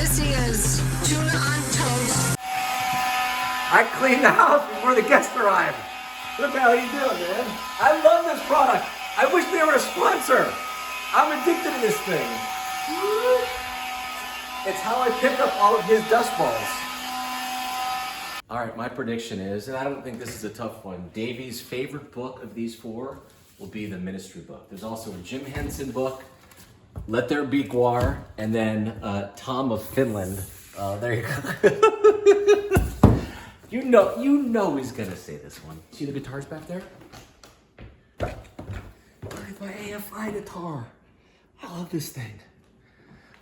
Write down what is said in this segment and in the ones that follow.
This is Tuna On Toast. I cleaned the house before the guests arrived. What the hell are you doing, man? I love this product. I wish they were a sponsor. I'm addicted to this thing. It's how I pick up all of his dust balls. All right, my prediction is, and I don't think this is a tough one, Davey's favorite book of these four will be the ministry book. There's also a Jim Henson book, Let There Be Gwar, and then Tom of Finland. There you go. you know he's gonna say this one. See the guitars back there? Where's my AFI guitar? I love this thing.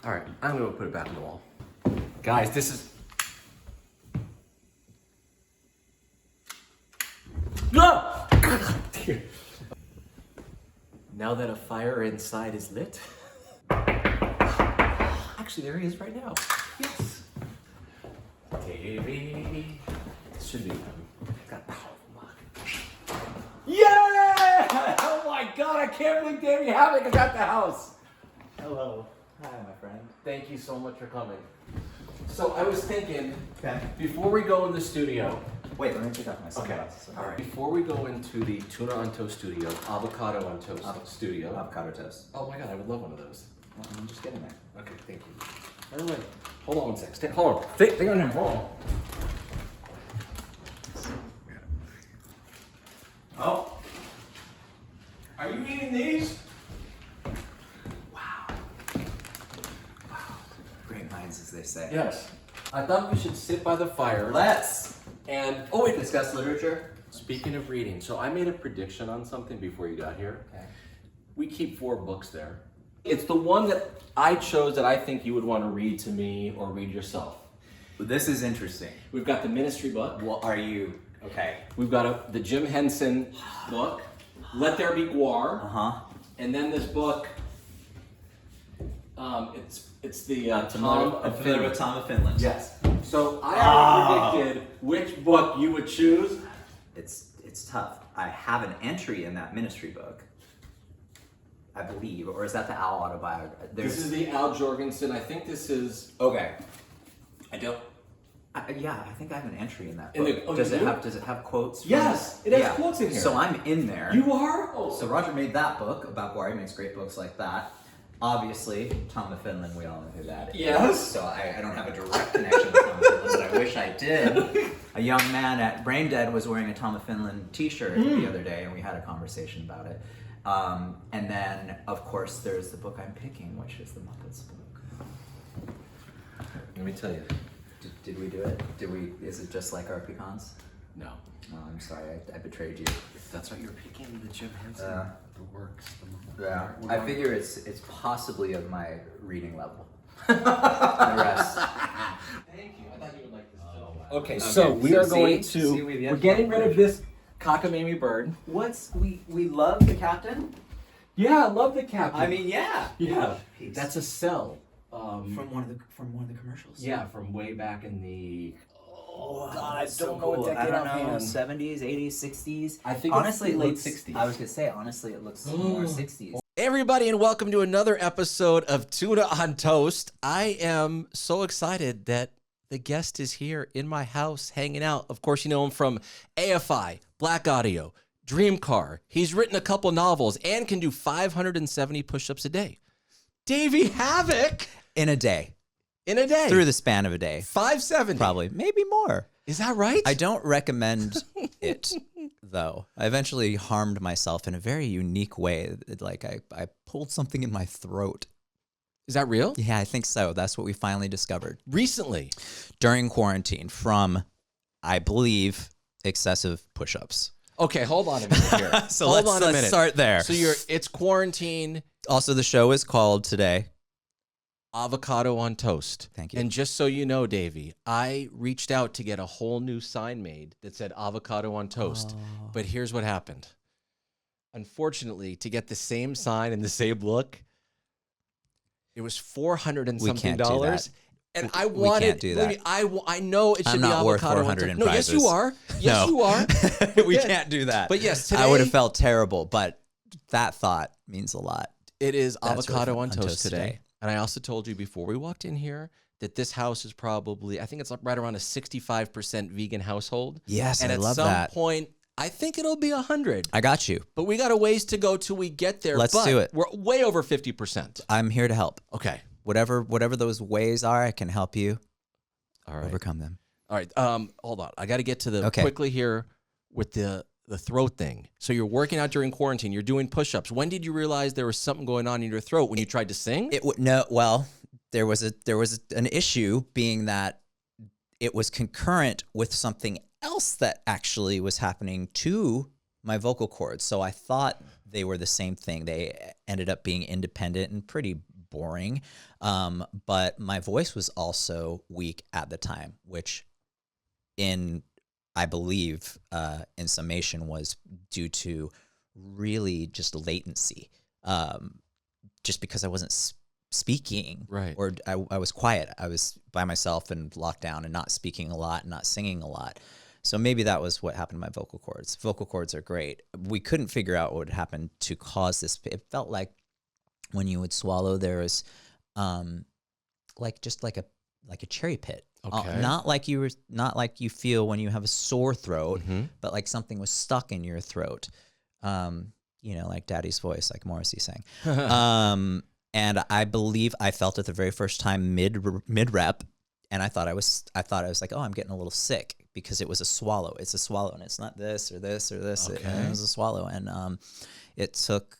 All right, I'm gonna put it back on the wall. Guys, this is... No! Now that a fire inside is lit. Actually, there he is right now. Yes. Davey. This should be him. Got a powerful mug. Yeah! Oh my God, I can't believe Davey Havok is at the house. Hello. Hi, my friend. Thank you so much for coming. So I was thinking, before we go in the studio. Wait, let me take off my sunglasses. Okay. All right. Before we go into the Tuna On Toast studio, Avocado on Toast studio. Avocado toast. Oh my God, I would love one of those. Well, I'm just getting there. Okay, thank you. By the way, hold on one sec. Hold on. Stay on there. Hold on. Oh. Are you eating these? Wow. Great minds, as they say. Yes. I thought we should sit by the fire. Let's. And Discuss literature. Speaking of reading, so I made a prediction on something before you got here. Okay. We keep 4 books there. It's the one that I chose that I think you would want to read to me or read yourself. This is interesting. We've got the ministry book. What are you? Okay. We've got the Jim Henson book, Let There Be Gwar. And then this book, it's the Tom of Finland. Tom of Finland. Yes. So I already predicted which book you would choose. It's tough. I have an entry in that ministry book, I believe, or is that the Al autobiography? This is the Al Jorgensen. I think this is... Okay. I don't... Yeah, I think I have an entry in that In book. the- Does it have quotes? Yes, it has quotes in here. So I'm in there. You are? Oh. So Roger made that book about Gwar. He makes great books like that. Obviously, Tom of Finland, we all know who that is. Yes. So I don't have a direct connection with Tom of Finland, but I wish I did. A young man at Brain Dead was wearing a Tom of Finland t-shirt the other day, and we had a conversation about it. And then, of course, there's the book I'm picking, which is the Muppets book. Let me tell you. Did we do it? Is it just like our pecans? No. Oh, I'm sorry, I betrayed you. That's what you're picking, the Jim Henson. The works. Yeah. I figure it's possibly of my reading level. The rest. Thank you. I thought you would like this too. Okay, so we are going to... We're getting rid of this cockamamie bird. We love the captain? Yeah, I love the captain. I mean, yeah. Yeah. Peace. That's a cell. From one of the commercials. Yeah, from way back in the... Oh, God, I so don't know cool. what decade I don't know, offhand. 70s, 80s, 60s. I think honestly, it's it late looks, 60s. I was gonna say, honestly, it looks more 60s. Hey everybody, and welcome to another episode of Tuna on Toast. I am so excited that the guest is here in my house hanging out. Of course, you know him from AFI, Blaqk Audio, Dreamcar. He's written a couple novels and can do 570 push-ups a day. Davey Havok. In a day. In a day. Through the span of a day. 570. Probably. Maybe more. Is that right? I don't recommend it, though. I eventually harmed myself in a very unique way. Like, I pulled something in my throat. Is that real? Yeah, I think so. That's what we finally discovered. Recently? During quarantine from, I believe, excessive push-ups. Okay, hold on a minute here. So let's start there. So it's quarantine. Also, the show is called today Avocado on Toast. Thank you. And just so you know, Davey, I reached out to get a whole new sign made that said Avocado on Toast. Oh. But here's what happened. Unfortunately, to get the same sign and the same look, it was $400 and something dollars. And I wanted, we can't do that. I know it should I'm be not worth avocado on 400 toast. in No, yes prizes. you are. Yes, No. you are. We can't do that. But yes, today I would have felt terrible, but that thought means a lot. it is That's avocado really on toast today. And I also told you before we walked in here that this house is probably, I think it's right around a 65% vegan household. Yes, and I love at that. some point, I think it'll be 100. I got you. But we got a ways to go till we get there. Let's but do it. We're way over 50%. I'm here to help. Okay. Whatever those ways are, I can help you All right. overcome them. All right. Hold on. I got to get to the Okay. quickly here with the throat thing. So you're working out during quarantine. You're doing push-ups. When did you realize there was something going on in your throat? When you tried to sing? There was an issue being that it was concurrent with something else that actually was happening to my vocal cords. So I thought they were the same thing. They ended up being independent and pretty boring. But my voice was also weak at the time, which I believe, in summation, was due to really just latency. Just because I wasn't speaking, Right. or I was quiet. I was by myself and locked down and not speaking a lot, and not singing a lot. So maybe that was what happened to my vocal cords. Vocal cords are great. We couldn't figure out what would happen to cause this. It felt like when you would swallow, there was like a cherry pit. Okay. Not like you feel when you have a sore throat, Mhm. but like something was stuck in your throat. Like Daddy's voice, like Morrissey sang. And I believe I felt it the very first time mid rep, and I thought I was like, oh, I'm getting a little sick because it was a swallow. It's a swallow, and it's not this or this or this. Okay. It was a swallow, and it took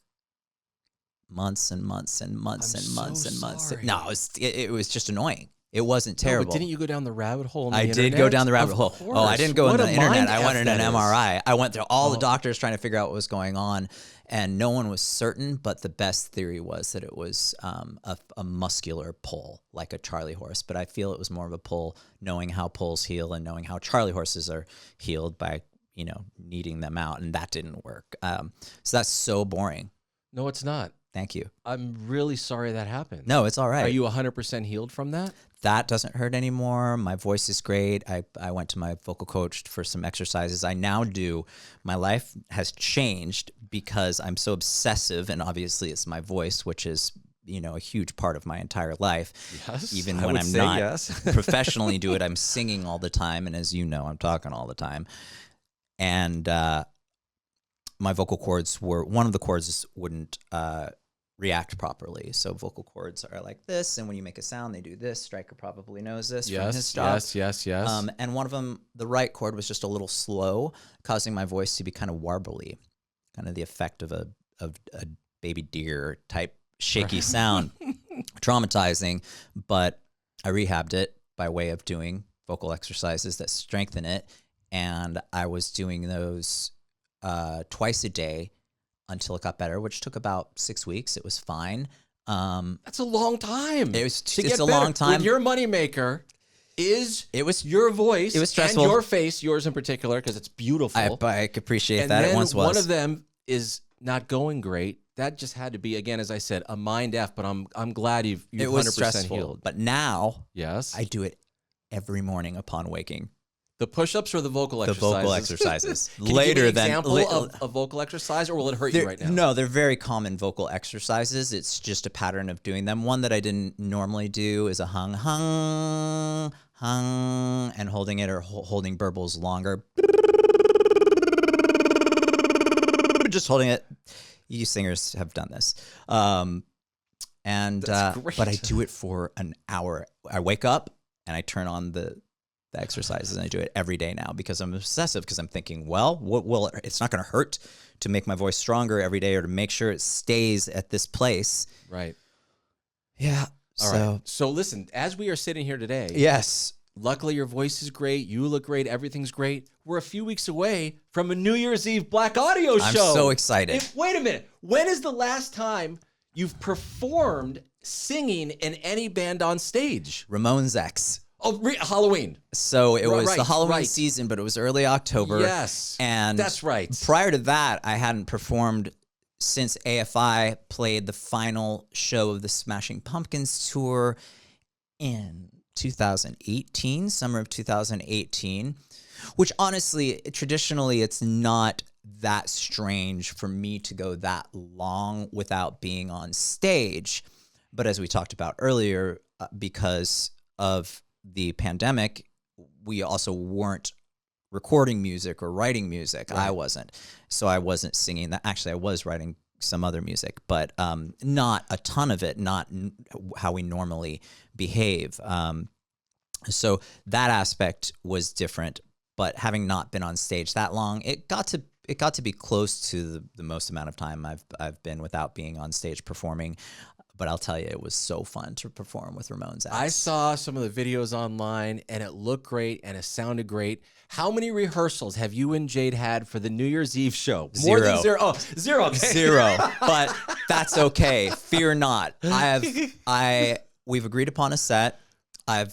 months and months and months I'm and months so and months. sorry. No, it was just annoying. It wasn't No, terrible. but didn't you go down the rabbit hole? On the I did internet? go down the rabbit Of hole. course. Oh, I didn't go What on a the internet. mind I went in F an that is. MRI. I went through all the Oh. doctors trying to figure out what was going on, and no one was certain. But the best theory was that it was a muscular pull, like a Charlie horse. But I feel it was more of a pull, knowing how pulls heal and knowing how Charlie horses are healed by kneading them out, and that didn't work. So that's so boring. No, it's not. Thank you. I'm really sorry that happened. No, it's all right. Are you 100% healed from that? That doesn't hurt anymore. My voice is great. I went to my vocal coach for some exercises. I now do. My life has changed because I'm so obsessive, and obviously it's my voice, which is a huge part of my entire life. Yes, Even I when would I'm say not yes. professionally do it, I'm singing all the time, and as you know, I'm talking all the time. And my vocal cords one of the cords wouldn't react properly. So vocal cords are like this, and when you make a sound, they do this. Stryker probably knows this from his job. Yes. And one of them, the right cord, was just a little slow, causing my voice to be kind of warbly, kind of the effect of a baby deer type shaky sound. Traumatizing, but I rehabbed it by way of doing vocal exercises that strengthen it, and I was doing those twice a day until it got better, which took about 6 weeks. It was fine. That's a long time. It's a better. long time. When your moneymaker is your voice. It was stressful. And your face, yours in particular, because it's beautiful. I appreciate and that. then It once was. one of them is not going great. That just had to be, again, as I said, a mind F. But I'm glad you've It was 100% stressful, healed. but now Yes, I do it every morning upon waking. the push-ups or the vocal The exercises. vocal exercises. Can you give me an example of a vocal exercise, or will it hurt you right now? No, they're very common vocal exercises. It's just a pattern of doing them. One that I didn't normally do is a hung, and holding it, or holding burbles longer. Just holding it. You singers have done this. That's great. But I do it for an hour. I wake up and I turn on the exercises, and I do it every day now because I'm obsessive, because I'm thinking, well, it's not going to hurt to make my voice stronger every day, or to make sure it stays at this place. Right. Yeah. All right. So listen, as we are sitting here today, Yes. luckily your voice is great, you look great, everything's great. We're a few weeks away from a New Year's Eve Blaqk Audio show. I'm so excited. Wait a minute. When is the last time you've performed singing in any band on stage? Ramones X. Oh, Halloween. So it was Right, the Halloween right. season, but it was early October. Yes. And That's right. Prior to that, I hadn't performed since AFI played the final show of the Smashing Pumpkins tour in 2018, summer of 2018, which honestly, traditionally, it's not that strange for me to go that long without being on stage. But as we talked about earlier, because of the pandemic, we also weren't recording music or writing music. Right. I wasn't. So I wasn't singing that. Actually, I was writing some other music, but not a ton of it, not how we normally behave. So that aspect was different. But having not been on stage that long, it got to be close to the most amount of time I've been without being on stage performing. But I'll tell you, it was so fun to perform with Ramones acts. I saw some of the videos online, and it looked great, and it sounded great. How many rehearsals have you and Jade had for the New Year's Eve show? More than 0. Oh, 0. Okay. 0. But that's okay. Fear not. We've agreed upon a set.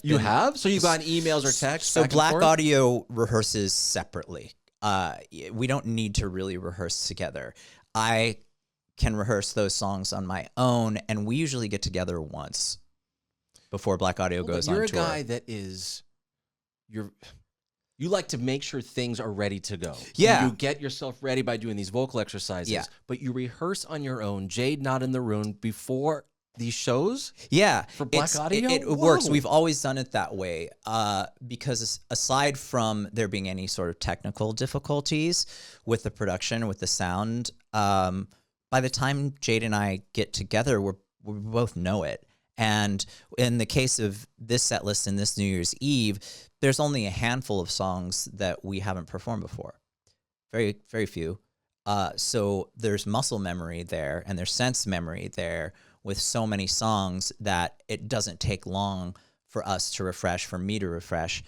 You have? So you've gotten emails or texts? So back and Blaqk forth? Audio rehearses separately. We don't need to really rehearse together. I can rehearse those songs on my own, and we usually get together once before Blaqk Audio goes on tour. You're a guy that is, you like to make sure things are ready to go. Yeah. You get yourself ready by doing these vocal exercises. Yeah. But you rehearse on your own, Jade not in the room, before these shows? Yeah. For Blaqk Audio? It works. We've always done it that way because aside from there being any sort of technical difficulties with the production, with the sound, by the time Jade and I get together, we both know it. And in the case of this set list and this New Year's Eve, there's only a handful of songs that we haven't performed before. Very, very few. So there's muscle memory there, and there's sense memory there with so many songs that it doesn't take long for us to refresh, for me to refresh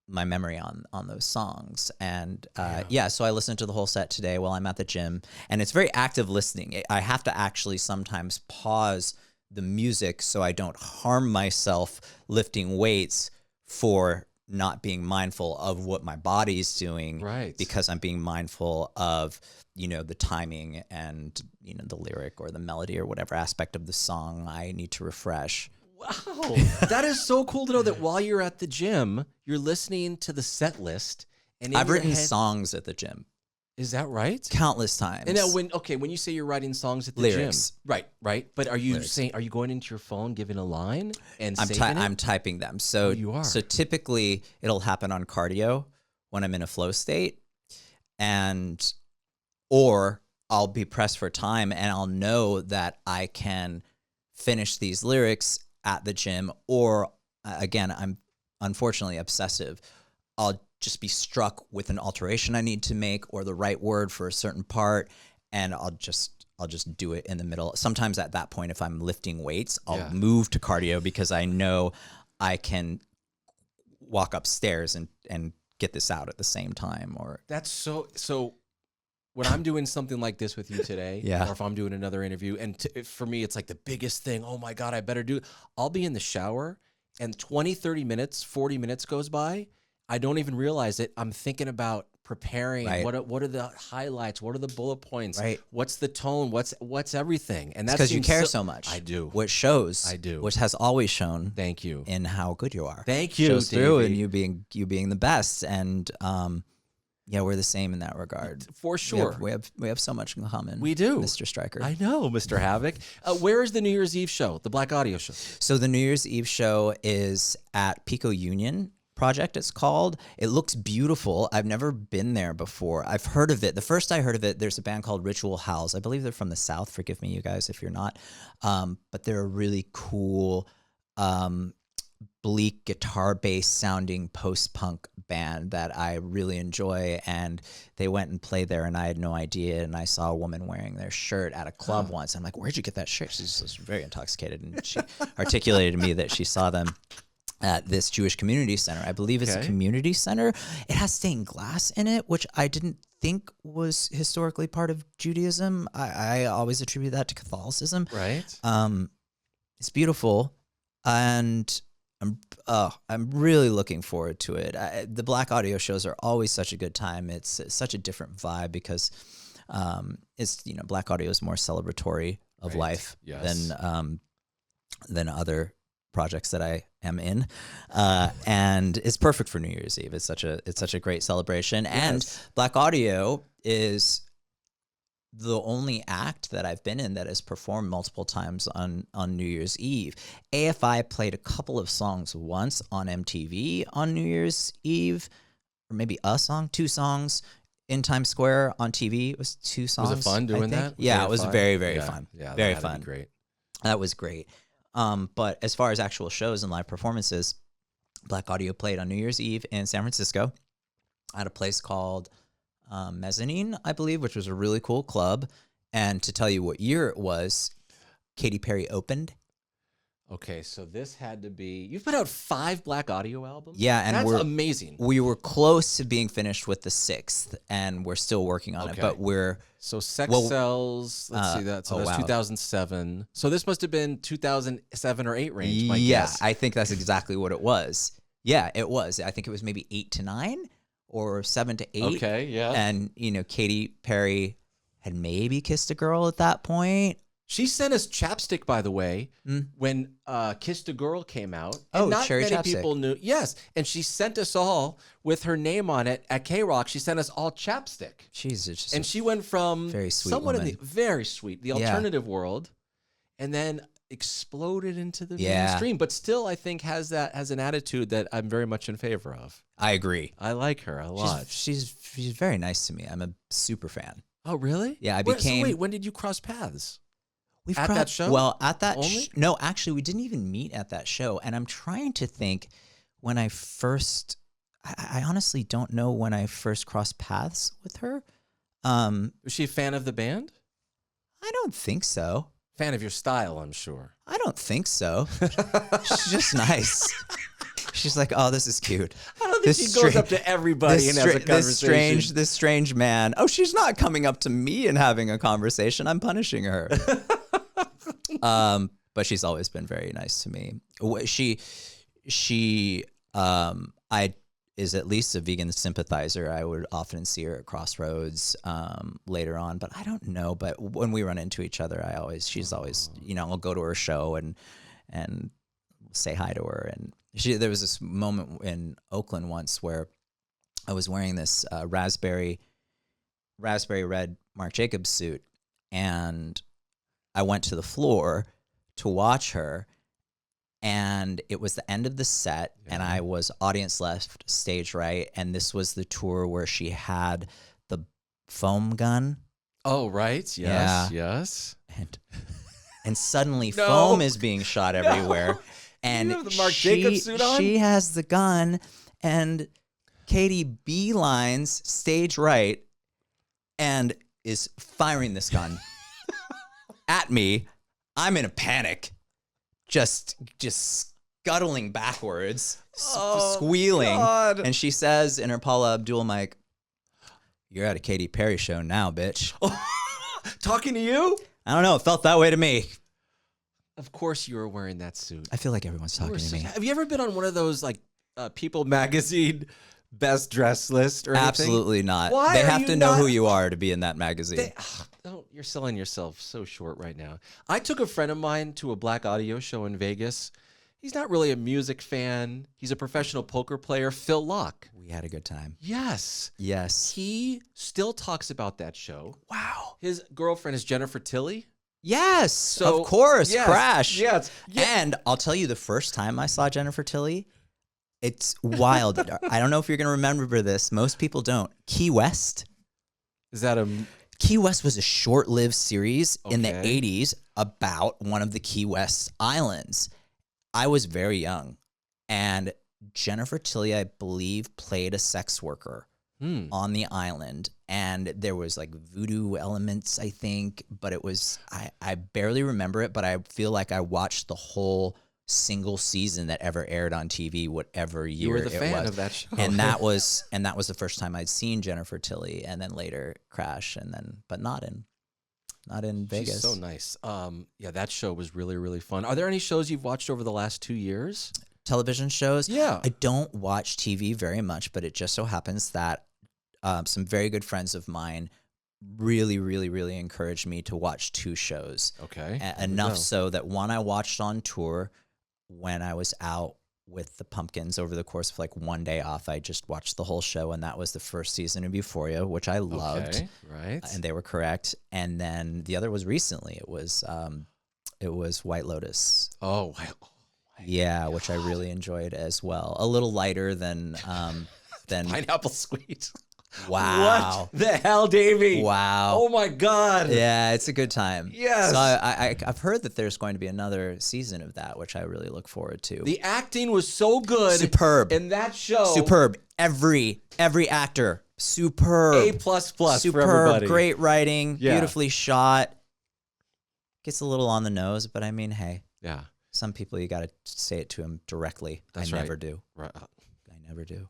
my memory on those songs. And so I listened to the whole set today while I'm at the gym, and it's very active listening. I have to actually sometimes pause the music so I don't harm myself lifting weights for not being mindful of what my body's doing, right? Because I'm being mindful of, the timing and, the lyric or the melody or whatever aspect of the song I need to refresh. Wow. That is so cool to know that while you're at the gym, you're listening to the set list. And I've written songs at the gym. Is that right? Countless times. And now when you say you're writing songs at the lyrics. Gym. Right. But are you going into your phone, giving a line and saving it? I'm typing them. So you are. So typically it'll happen on cardio when I'm in a flow state, or I'll be pressed for time and I'll know that I can finish these lyrics at the gym, or again, I'm unfortunately obsessive. I'll just be struck with an alteration I need to make or the right word for a certain part, and I'll just do it in the middle. Sometimes at that point, if I'm lifting weights, I'll move to cardio because I know I can walk upstairs and get this out at the same time. Or that's so. When I'm doing something like this with you today, or if I'm doing another interview, and for me, it's like the biggest thing. Oh my God, I better do it. I'll be in the shower, and 20, 30 minutes, 40 minutes goes by. I don't even realize it. I'm thinking about preparing. Right. What are the highlights? What are the bullet points? Right. What's the tone? What's everything? And that's because you care so much. I do. Which shows. I do. Which has always shown. Thank you. In how good you are. Thank you, shows through, Davey. and you being the best. And we're the same in that regard. For sure. We have so much in common. We do. Mr. Stryker. I know, Mr. Havok. Where is the New Year's Eve show, the Blaqk Audio show? So the New Year's Eve show is at Pico Union Project, it's called. It looks beautiful. I've never been there before. I've heard of it. The first I heard of it, there's a band called Ritual Howls. I believe they're from the South. Forgive me, you guys, if you're not. But they're a really cool, bleak guitar-based sounding post-punk band that I really enjoy, and they went and played there, and I had no idea, and I saw a woman wearing their shirt at a club once. I'm like, where'd you get that shirt? She's very intoxicated, and she articulated to me that she saw them at this Jewish community center. I believe it's a community center. It has stained glass in it, which I didn't think was historically part of Judaism. I always attribute that to Catholicism. Right. It's beautiful, and I'm really looking forward to it. The Blaqk Audio shows are always such a good time. It's such a different vibe because it's Blaqk Audio is more celebratory of life than other projects that I am in, and it's perfect for New Year's Eve. It's such a great celebration, and Blaqk Audio is the only act that I've been in that has performed multiple times on New Year's Eve. AFI played a couple of songs once on MTV on New Year's Eve, or maybe two songs in Times Square on TV. It was 2 songs. Was it fun doing that? Yeah, it was very, very Yeah. fun. Yeah, very that had fun. to be great. That was great. But as far as actual shows and live performances, Blaqk Audio played on New Year's Eve in San Francisco at a place called Mezzanine, I believe, which was a really cool club. And to tell you what year it was, Katy Perry opened. Okay, so this had to be. You've put out 5 Blaqk Audio albums. Yeah, and that's we're amazing. We were close to being finished with the 6th, and we're still working on it. But we're so Sex Cells. Let's see that. So that's 2007. So this must have been 2007 or 8 range. My guess. I think that's exactly what it was. Yeah, it was. I think it was maybe 8 to 9 or 7 to 8. Okay, yeah. And Katy Perry had maybe kissed a girl at that point. She sent us chapstick, by the way, when Kissed a Girl came out. And not cherry many chapstick. people knew. Yes, and she sent us all with her name on it at K-Rock. She sent us all chapstick. Jesus. And she went from very sweet someone woman. in the very sweet, the alternative world, and then exploded into the mainstream. But still, I think has an attitude that I'm very much in favor of. I agree. I like her a lot. She's very nice to me. I'm a super fan. Oh, really? Yeah, Wait, when did you cross paths? That show? Well, at that no, actually, we didn't even meet at that show. And I'm trying to think when I first. I honestly don't know when I first crossed paths with her. Was she a fan of the band? I don't think so. Fan of your style, I'm sure. I don't think so. She's just nice. She's like, oh, this is cute. I don't think she goes up to everybody and has a conversation. This strange man. Oh, she's not coming up to me and having a conversation. I'm punishing her. But she's always been very nice to me. She is at least a vegan sympathizer. I would often see her at Crossroads later on, but I don't know. But when we run into each other, she's always, I'll go to her show and say hi to her. And there was this moment in Oakland once where I was wearing this raspberry red Marc Jacobs suit, and I went to the floor to watch her, and it was the end of the set, and I was audience left, stage right, and this was the tour where she had the foam gun. Oh, right. Yes, yes. And suddenly foam is being shot everywhere. And you have the Marc Jacobs suit on? She has the gun, and Katy beelines stage right and is firing this gun at me. I'm in a panic, just scuttling backwards, squealing. God. And she says in her Paula Abdul mic, "You're at a Katy Perry show now, bitch." Talking to you? I don't know. It felt that way to me. Of course you were wearing that suit. I feel like everyone's talking to me. Have you ever been on one of those like People magazine best dressed list or anything? Absolutely not. Why they are have you to know not- who you are to be in that magazine. You're selling yourself so short right now. I took a friend of mine to a Blaqk Audio show in Vegas. He's not really a music fan. He's a professional poker player, Phil Locke. We had a good time. Yes. Yes. He still talks about that show. Wow. His girlfriend is Jennifer Tilly. Yes, of course. yes, Crash. yes. And I'll tell you, the first time I saw Jennifer Tilly, it's wild. I don't know if you're going to remember this. Most people don't. Key West. Is that a... Key West was a short-lived series in the Okay. 80s about one of the Key West islands. I was very young, and Jennifer Tilly, I believe, played a sex worker on the island, and there was like voodoo elements, I think, but it was, I barely remember it, but I feel like I watched the whole single season that ever aired on TV, whatever year You were the it fan was. of that show. And that was the first time I'd seen Jennifer Tilly, and then later Crash, and then, but not in Vegas. She's so nice. Yeah, that show was really, really fun. Are there any shows you've watched over the last 2 years? Television shows? Yeah. I don't watch TV very much, but it just so happens that some very good friends of mine really, really, really encouraged me to watch 2 shows. Okay. Enough so that one I watched on tour when I was out with the Pumpkins over the course of like one day off. I just watched the whole show, and that was the first season of Euphoria, which I loved. Okay, right. And they were correct. And then the other was recently. It was White Lotus. Oh, wow. Yeah, which I really enjoyed as well. A little lighter than Pineapple Sweet. wow. What the hell, Davey? Wow. Oh my God. Yeah, it's a good time. Yes. So I've heard that there's going to be another season of that, which I really look forward to. The acting was so good. Superb. In that show. Superb. Every actor. Superb. A++ for Superb. everybody. Great writing. Yeah. Beautifully shot. Gets a little on the nose, but I mean, hey. Yeah. Some people, you got to say it to them directly. That's I right. never do. Right. I never do.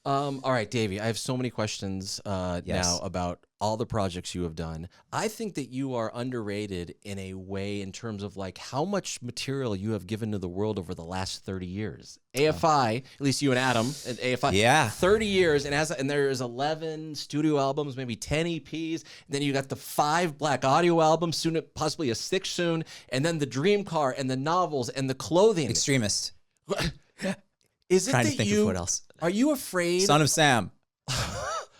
All right, Davey, I have so many questions now about all the projects you have done. I think that you are underrated in a way in terms of like how much material you have given to the world over the last 30 years. AFI, at least you and Adam at AFI, Yeah. 30 years, and there's 11 studio albums, maybe 10 EPs. And then you got the 5 Blaqk Audio albums, soon possibly a 6th soon, and then the Dreamcar and the novels and the clothing. Extremist. Is it Trying to that think you? of what else. Are you afraid? Son of Sam.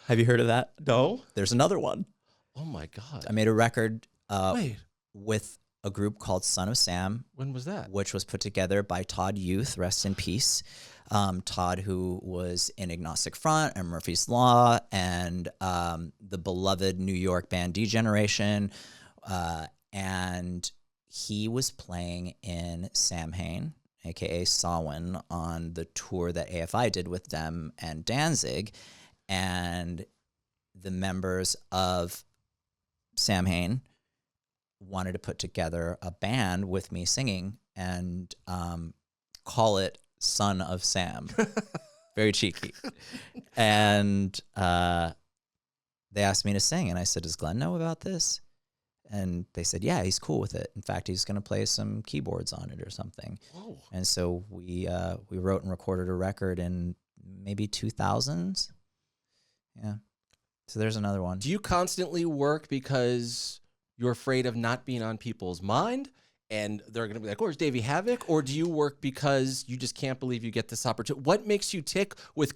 Have you heard of that? No. There's another one. Oh my God. I made a record Wait, with a group called Son of Sam, when was that? which was put together by Todd Youth, rest in peace. Todd, who was in Agnostic Front and Murphy's Law and the beloved New York band D-Generation. And he was playing in Samhain, a.k.a. Samhain, on the tour that AFI did with them and Danzig. And the members of Samhain wanted to put together a band with me singing and call it Son of Sam. Very cheeky. And they asked me to sing, and I said, does Glenn know about this? And they said, yeah, he's cool with it. In fact, he's going to play some keyboards on it or something. Whoa. And so we wrote and recorded a record in maybe 2000s. Yeah. So there's another one. Do you constantly work because you're afraid of not being on people's mind and they're going to be like, where's Davey Havok? Or do you work because you just can't believe you get this opportunity? What makes you tick with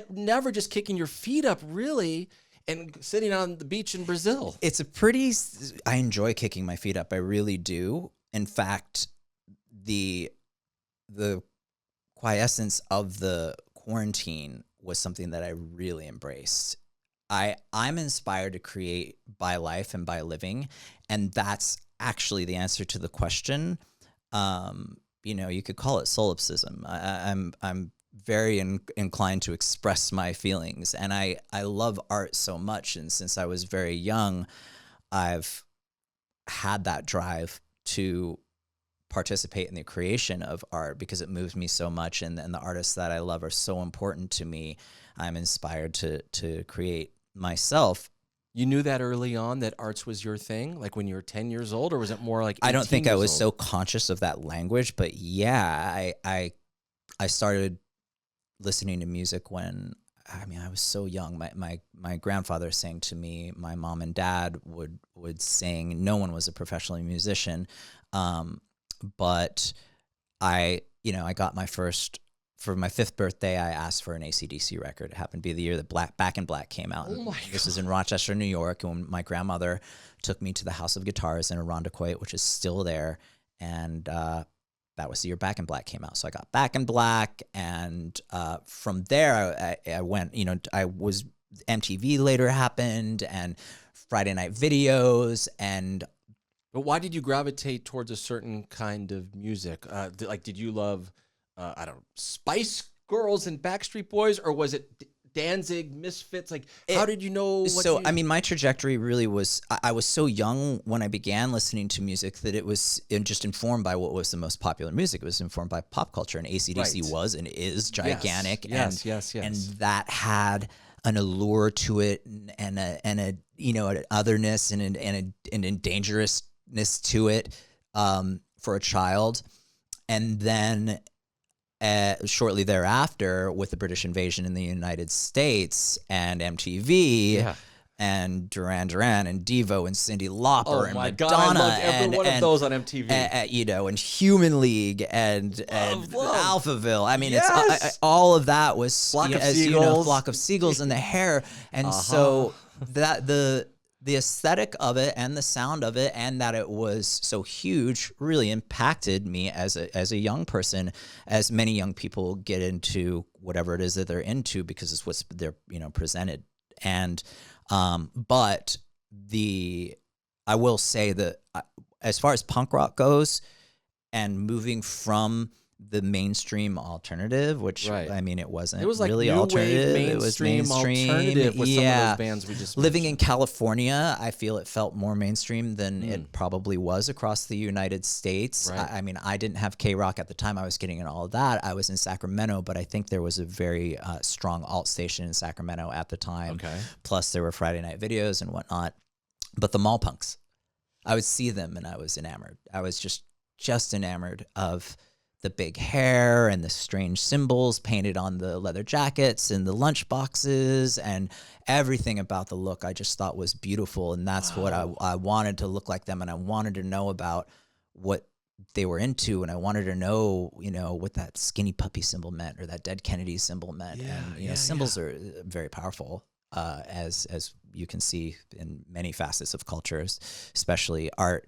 never just kicking your feet up, really, and sitting on the beach in Brazil? It's I enjoy kicking my feet up. I really do. In fact, the quiescence of the quarantine was something that I really embraced. I'm inspired to create by life and by living, and that's actually the answer to the question. You could call it solipsism. I'm very inclined to express my feelings, and I love art so much. And since I was very young, I've had that drive to participate in the creation of art because it moves me so much, and the artists that I love are so important to me. I'm inspired to create myself. You knew that early on that arts was your thing, like when you were 10 years old, or was it more like 18 I don't think I years was old? so conscious of that language, but yeah, I started listening to music when I was so young. My grandfather sang to me. My mom and dad would sing. No one was a professional musician, but I got my first. For my 5th birthday, I asked for an AC/DC record. It happened to be the year that Back in Black came out. Oh my This is in Rochester, New York, and my grandmother took me to the House of Guitars in Irondequoit, which is still there, and that was the year Back in Black came out. So I got Back in Black, and from there I went. I was MTV later happened, and Friday Night Videos, and. But why did you gravitate towards a certain kind of music? Did you love? I don't know, Spice Girls and Backstreet Boys, or was it Danzig, Misfits? How did you know? My trajectory really was, I was so young when I began listening to music that it was just informed by what was the most popular music. It was informed by pop culture, and AC/DC Right. was and is gigantic. Yes. And that had an allure to it and an otherness and a dangerousness to it for a child. And then shortly thereafter, with the British invasion in the United States and MTV, and Duran Duran and Devo and Cyndi Lauper Oh and my God, Madonna I loved every one of those on MTV. and Human League and love. Alphaville. I mean, Yes. it's all of that was Flock of as you know, Seagulls. Flock of Seagulls in the hair, and so that the aesthetic of it and the sound of it and that it was so huge really impacted me as a young person, as many young people get into whatever it is that they're into because it's what's they're presented. And but I will say that as far as punk rock goes and moving from the mainstream alternative, which I mean, it wasn't. It was like really new alternative. wave, It was mainstream alternative with some of yeah. those bands we just Living in mentioned. California, I feel it felt more mainstream than it probably was across the United States. Right. I mean, I didn't have K-Rock at the time I was getting in all of that. I was in Sacramento, but I think there was a very strong alt station in Sacramento at the time. Okay. Plus, there were Friday night videos and whatnot. But the mall punks, I would see them and I was enamored. I was just enamored of the big hair and the strange symbols painted on the leather jackets and the lunch boxes and everything about the look I just thought was beautiful. And that's what I wanted to look like them. And I wanted to know about what they were into. And I wanted to know, what that skinny puppy symbol meant or that dead Kennedy symbol meant. And, symbols are very powerful, as you can see in many facets of cultures, especially art.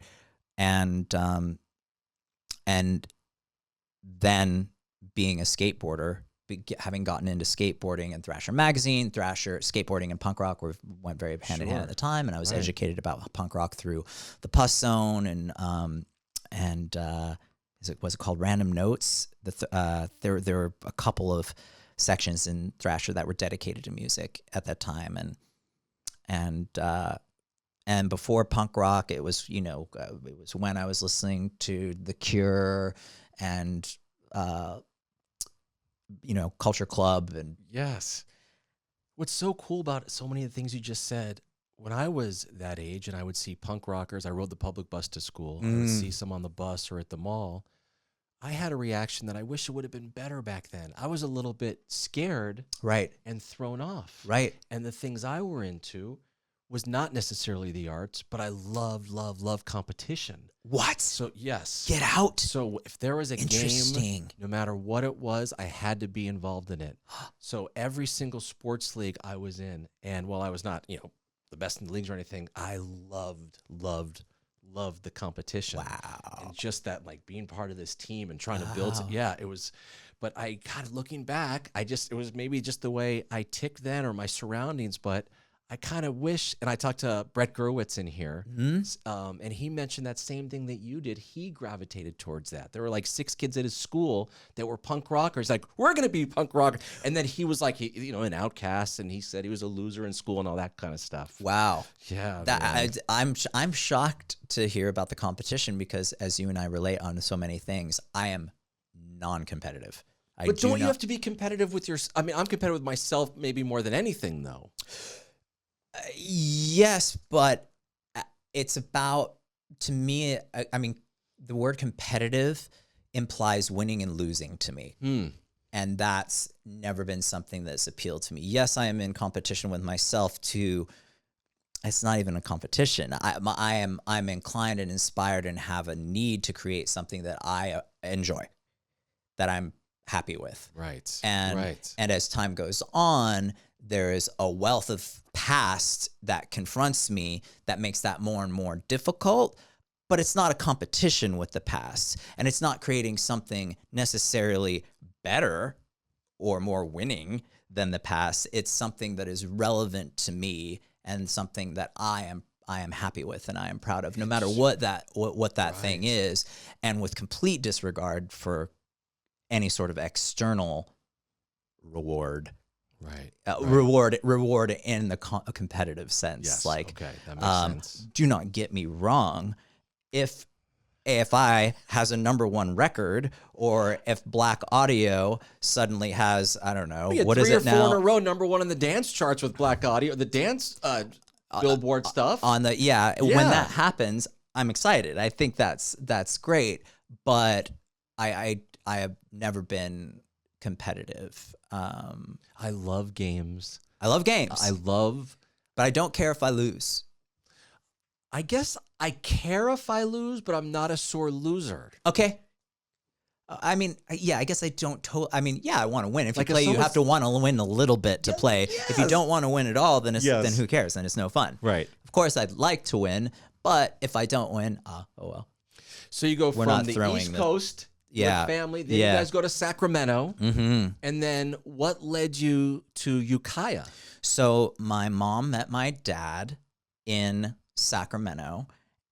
And then being a skateboarder, having gotten into skateboarding and Thrasher magazine, skateboarding and punk rock went very hand in hand at the time, and I was educated about punk rock through the Pus Zone and was it called Random Notes? There were a couple of sections in Thrasher that were dedicated to music at that time, and before punk rock, it was it was when I was listening to The Cure and Culture Club and Yes. What's so cool about so many of the things you just said, when I was that age and I would see punk rockers, I rode the public bus to school, I would see some on the bus or at the mall, I had a reaction that I wish it would have been better back then. I was a little bit scared and thrown off. Right. And the things I were into was not necessarily the arts, but I love competition. What? So, yes. Get out. So if there was a Interesting. game, no matter what it was, I had to be involved in it. So every single sports league I was in, and while I was not, the best in the leagues or anything, I loved the competition. Wow. And just that, like, being part of this team and trying to build it. Yeah, it was. But God, looking back, it was maybe just the way I ticked then or my surroundings, but I kind of wish, and I talked to Brett Gurwitz in here, and he mentioned that same thing that you did. He gravitated towards that. There were like 6 kids at his school that were punk rockers. Like, we're going to be punk rock. And then he was like, an outcast, and he said he was a loser in school and all that kind of stuff. Wow. Yeah. I'm shocked to hear about the competition because as you and I relate on so many things, I am non-competitive. But don't you have to be competitive with I'm competitive with myself maybe more than anything, though. Yes, but it's about, to me, I mean, the word competitive implies winning and losing to me. And that's never been something that's appealed to me. Yes, I am in competition with myself it's not even a competition. I'm inclined and inspired and have a need to create something that I enjoy, that I'm happy with. Right. And as time goes on, there is a wealth of past that confronts me that makes that more and more difficult, but it's not a competition with the past, and it's not creating something necessarily better or more winning than the past. It's something that is relevant to me and something that I am happy with and I am proud of, no matter what that thing is, and with complete disregard for any sort of external reward. Right. Reward in the competitive sense. Yes. Like, okay, that makes sense. Do not get me wrong. If AFI has a #1 record, or if Blaqk Audio suddenly has, I don't know, what is it now? 3 or 4 in a row, #1 in the dance charts with Blaqk Audio, the dance Billboard stuff. When that happens, I'm excited. I think that's great, but I have never been competitive. I love games. I love games. I love but I don't care if I lose. I guess I care if I lose, but I'm not a sore loser. Okay. I mean, yeah, I guess I don't I mean, yeah, I want to win. If Like you if play, you have to want to win a little bit to play. If you don't want to win at all, then then who cares? Then it's no fun. Right. Of course, I'd like to win, but if I don't win, oh well. So you go We're from not the throwing East the- Coast Yeah. with family, then Yeah. you guys go to Sacramento, Mm-hmm. and then what led you to Ukiah? So my mom met my dad in Sacramento,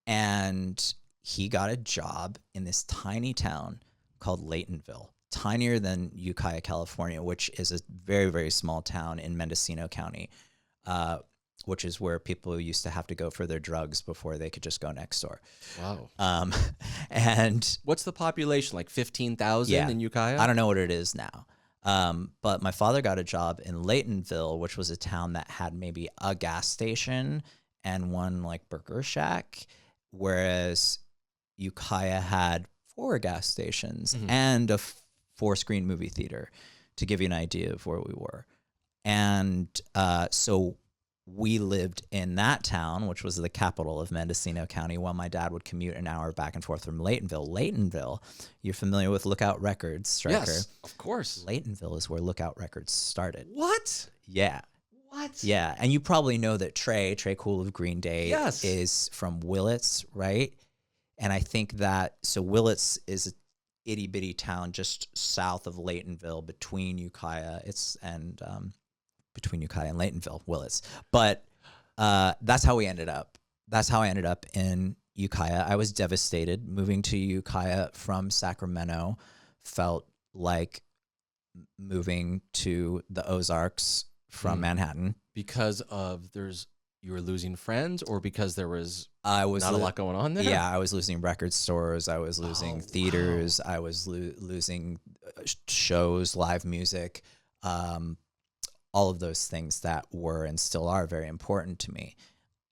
and he got a job in this tiny town called Laytonville, tinier than Ukiah, California, which is a very, very small town in Mendocino County, which is where people used to have to go for their drugs before they could just go next door. Wow. And What's the population, like 15,000 Yeah. in Ukiah? I don't know what it is now. But my father got a job in Laytonville, which was a town that had maybe a gas station and one like burger shack, whereas Ukiah had 4 gas stations and a 4-screen movie theater, to give you an idea of where we were. And so we lived in that town, which was the capital of Mendocino County, while my dad would commute an hour back and forth from Laytonville. Laytonville, you're familiar with Lookout Records, Stryker? Yes, of course. Laytonville is where Lookout Records started. What? Yeah. What? Yeah. And you probably know that Trey Cool of Green Day Yes. is from Willits, right? And I think that, so Willits is a itty bitty town just south of Laytonville between Ukiah between Ukiah and Laytonville, Willits. But that's how we ended up. That's how I ended up in Ukiah. I was devastated. Moving to Ukiah from Sacramento felt like moving to the Ozarks from Manhattan. Because you were losing friends, or because there was I was not a lot going on there? Yeah, I was losing record stores. I was losing wow. theaters. I was losing shows, live music, all of those things that were and still are very important to me.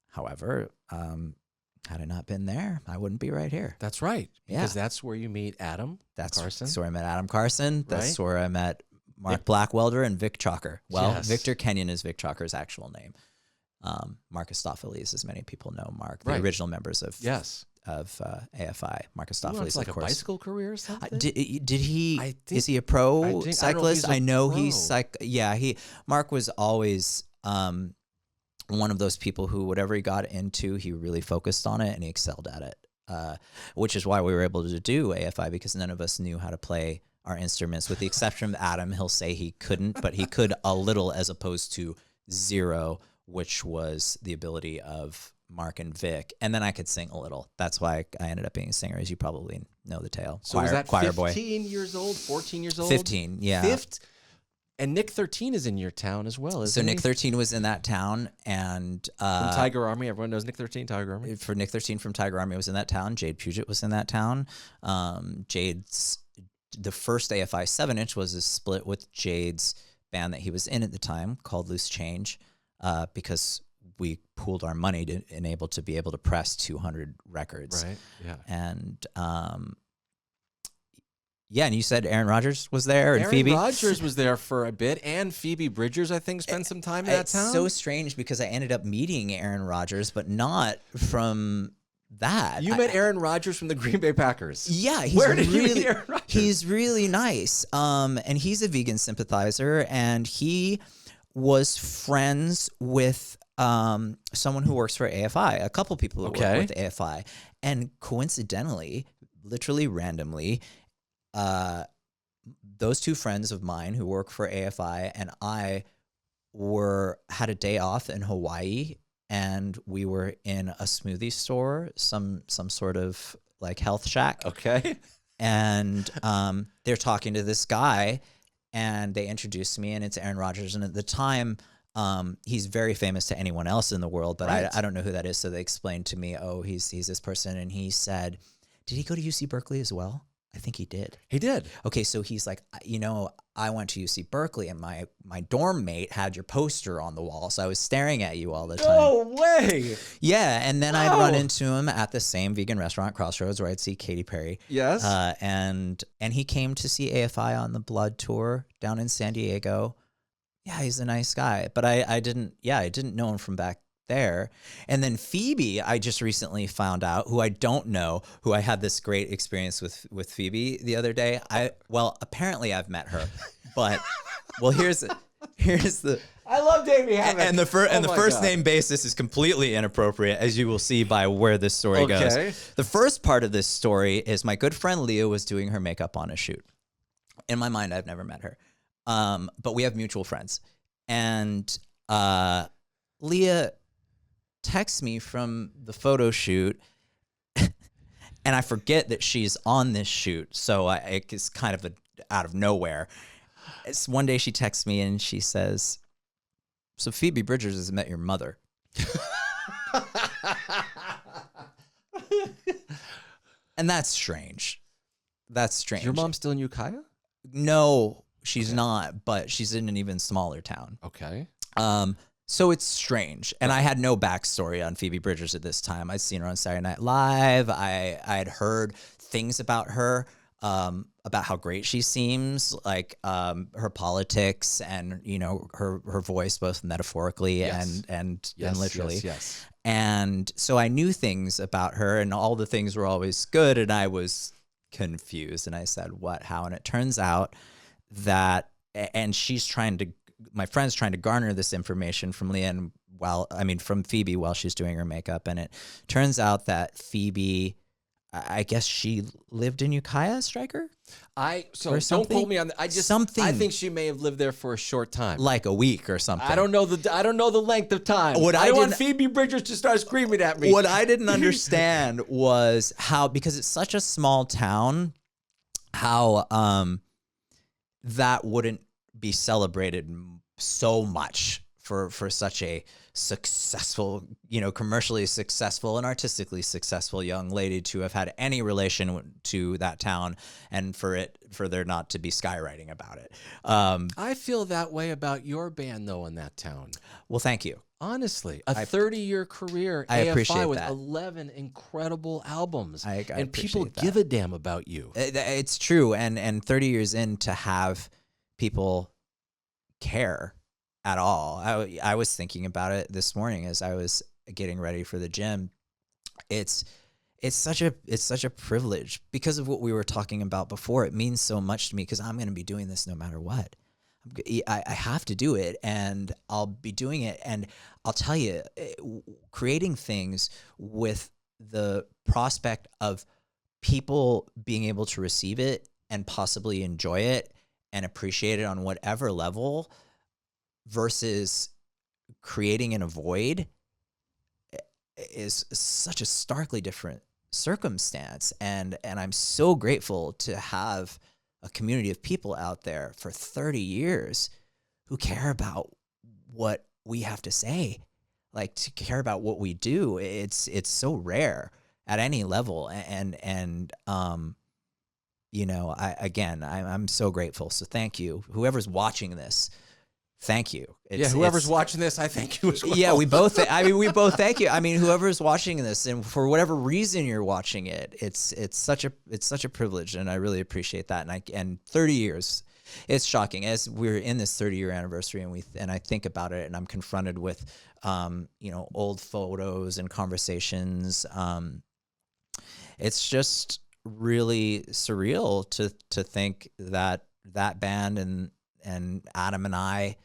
However, had I not been there, I wouldn't be right here. That's right. Yeah. Because that's where you meet Adam That's Carson. where I met Adam Carson. That's Right. where I met Mark Blackwelder and Vic Chalker. Well, Yes. Victor Kenyon is Vic Chalker's actual name. Mark Astopheles, as many people know Mark, the Right. original members of Yes. AFI. Mark He went Astopheles, to like of a course. bicycle career or something? Did he? I think- Is he a I pro don't know if cyclist? he's a I know pro. he's Mark was always one of those people who, whatever he got into, he really focused on it and he excelled at it. Which is why we were able to do AFI, because none of us knew how to play our instruments, with the exception of Adam. He'll say he couldn't, but he could a little, as opposed to zero, which was the ability of Mark and Vic. And then I could sing a little. That's why I ended up being a singer, as you probably know the tale. So was that choir 15 boy. years old, 14 years old? 15, yeah. And Nick 13 is in your town as well, isn't So he? Nick 13 was in that town, and From Tiger Army. Everyone knows Nick 13, Tiger Army. for Nick 13 from Tiger Army was in that town. Jade Puget was in that town. The first AFI 7-inch was a split with Jade's band that he was in at the time called Loose Change, because we pooled our money to enable to be able to press 200 records. Right, yeah. And yeah, and you said Aaron Rodgers was there, and Aaron Phoebe. Rodgers was there for a bit, and Phoebe Bridgers, I think, spent some time in that It's town. so strange because I ended up meeting Aaron Rodgers, but not from that. You met Aaron Rodgers from the Green Bay Packers. Yeah, he's Where did you really, meet Aaron Rodgers? He's really nice. And he's a vegan sympathizer, and he was friends with someone who works for AFI, a couple people who Okay. work with AFI. And coincidentally, literally randomly, those two friends of mine who work for AFI and I had a day off in Hawaii, and we were in a smoothie store, some sort of like health shack. Okay. And they're talking to this guy, and they introduced me, and it's Aaron Rodgers. And at the time, he's very famous to anyone else in the world, but Right. I don't know who that is. So they explained to me, oh, he's this person. And he said, did he go to UC Berkeley as well? I think he did. He did. Okay, so he's like, I went to UC Berkeley, and my dorm mate had your poster on the wall, so I was staring at you all the time. No way. Yeah, and then Wow. I'd run into him at the same vegan restaurant, Crossroads, where I'd see Katy Perry. Yes. And he came to see AFI on the Blood tour down in San Diego. Yeah, he's a nice guy, but I didn't know him from back there. And then Phoebe, I just recently found out, who I don't know, who I had this great experience with Phoebe the other day. Apparently I've met her, but here's the. I love Davey Havok. And the first God. name basis is completely inappropriate, as you will see by where this story goes. The first part of this story is my good friend Leah was doing her makeup on a shoot. In my mind, I've never met her, but we have mutual friends. And Leah texts me from the photo shoot, and I forget that she's on this shoot, so it's kind of out of nowhere. It's one day she texts me and she says, "So Phoebe Bridgers has met your mother." And that's strange. That's strange. Is your mom still in Ukiah? No, she's not, but she's in an even smaller town. Okay. So it's strange. And I had no backstory on Phoebe Bridgers at this time. I'd seen her on Saturday Night Live. I had heard things about her, about how great she seems, like her politics and, you know, her voice, both metaphorically and literally. Yes. And so I knew things about her, and all the things were always good, and I was confused. And I said, what, how? And it turns out that, and my friend's trying to garner this information from Leanne from Phoebe while she's doing her makeup. And it turns out that Phoebe, I guess she lived in Ukiah, Stryker? Don't quote me on that. I think she may have lived there for a short time. Like a week or something. I don't know the length of time. I don't want Phoebe Bridgers to start screaming at me. What I didn't understand was how, because it's such a small town, how that wouldn't be celebrated so much for such a successful, you know, commercially successful and artistically successful young lady to have had any relation to that town, and for there not to be skywriting about it. I feel that way about your band, though, in that town. Well, thank you. Honestly, a 30-year career, I AFI appreciate with that. 11 incredible albums, I and people appreciate that. give a damn about you. It's true, and 30 years in, to have people care at all. I was thinking about it this morning as I was getting ready for the gym. It's such a privilege because of what we were talking about before. It means so much to me because I'm going to be doing this no matter what. I have to do it, and I'll be doing it. And I'll tell you, creating things with the prospect of people being able to receive it and possibly enjoy it and appreciate it on whatever level, versus creating in a void, is such a starkly different circumstance. And I'm so grateful to have a community of people out there for 30 years who care about what we have to say, like to care about what we do. It's so rare at any level. And you know, I'm so grateful. So thank you. Whoever's watching this, thank you. Whoever's watching this, I thank you as well. Yeah, we both thank you. I mean, whoever's watching this, and for whatever reason you're watching it, it's such a privilege, and I really appreciate that. And 30 years, it's shocking as we're in this 30-year anniversary, and I think about it, and I'm confronted with, you know, old photos and conversations. It's just really surreal to think that band and Adam and I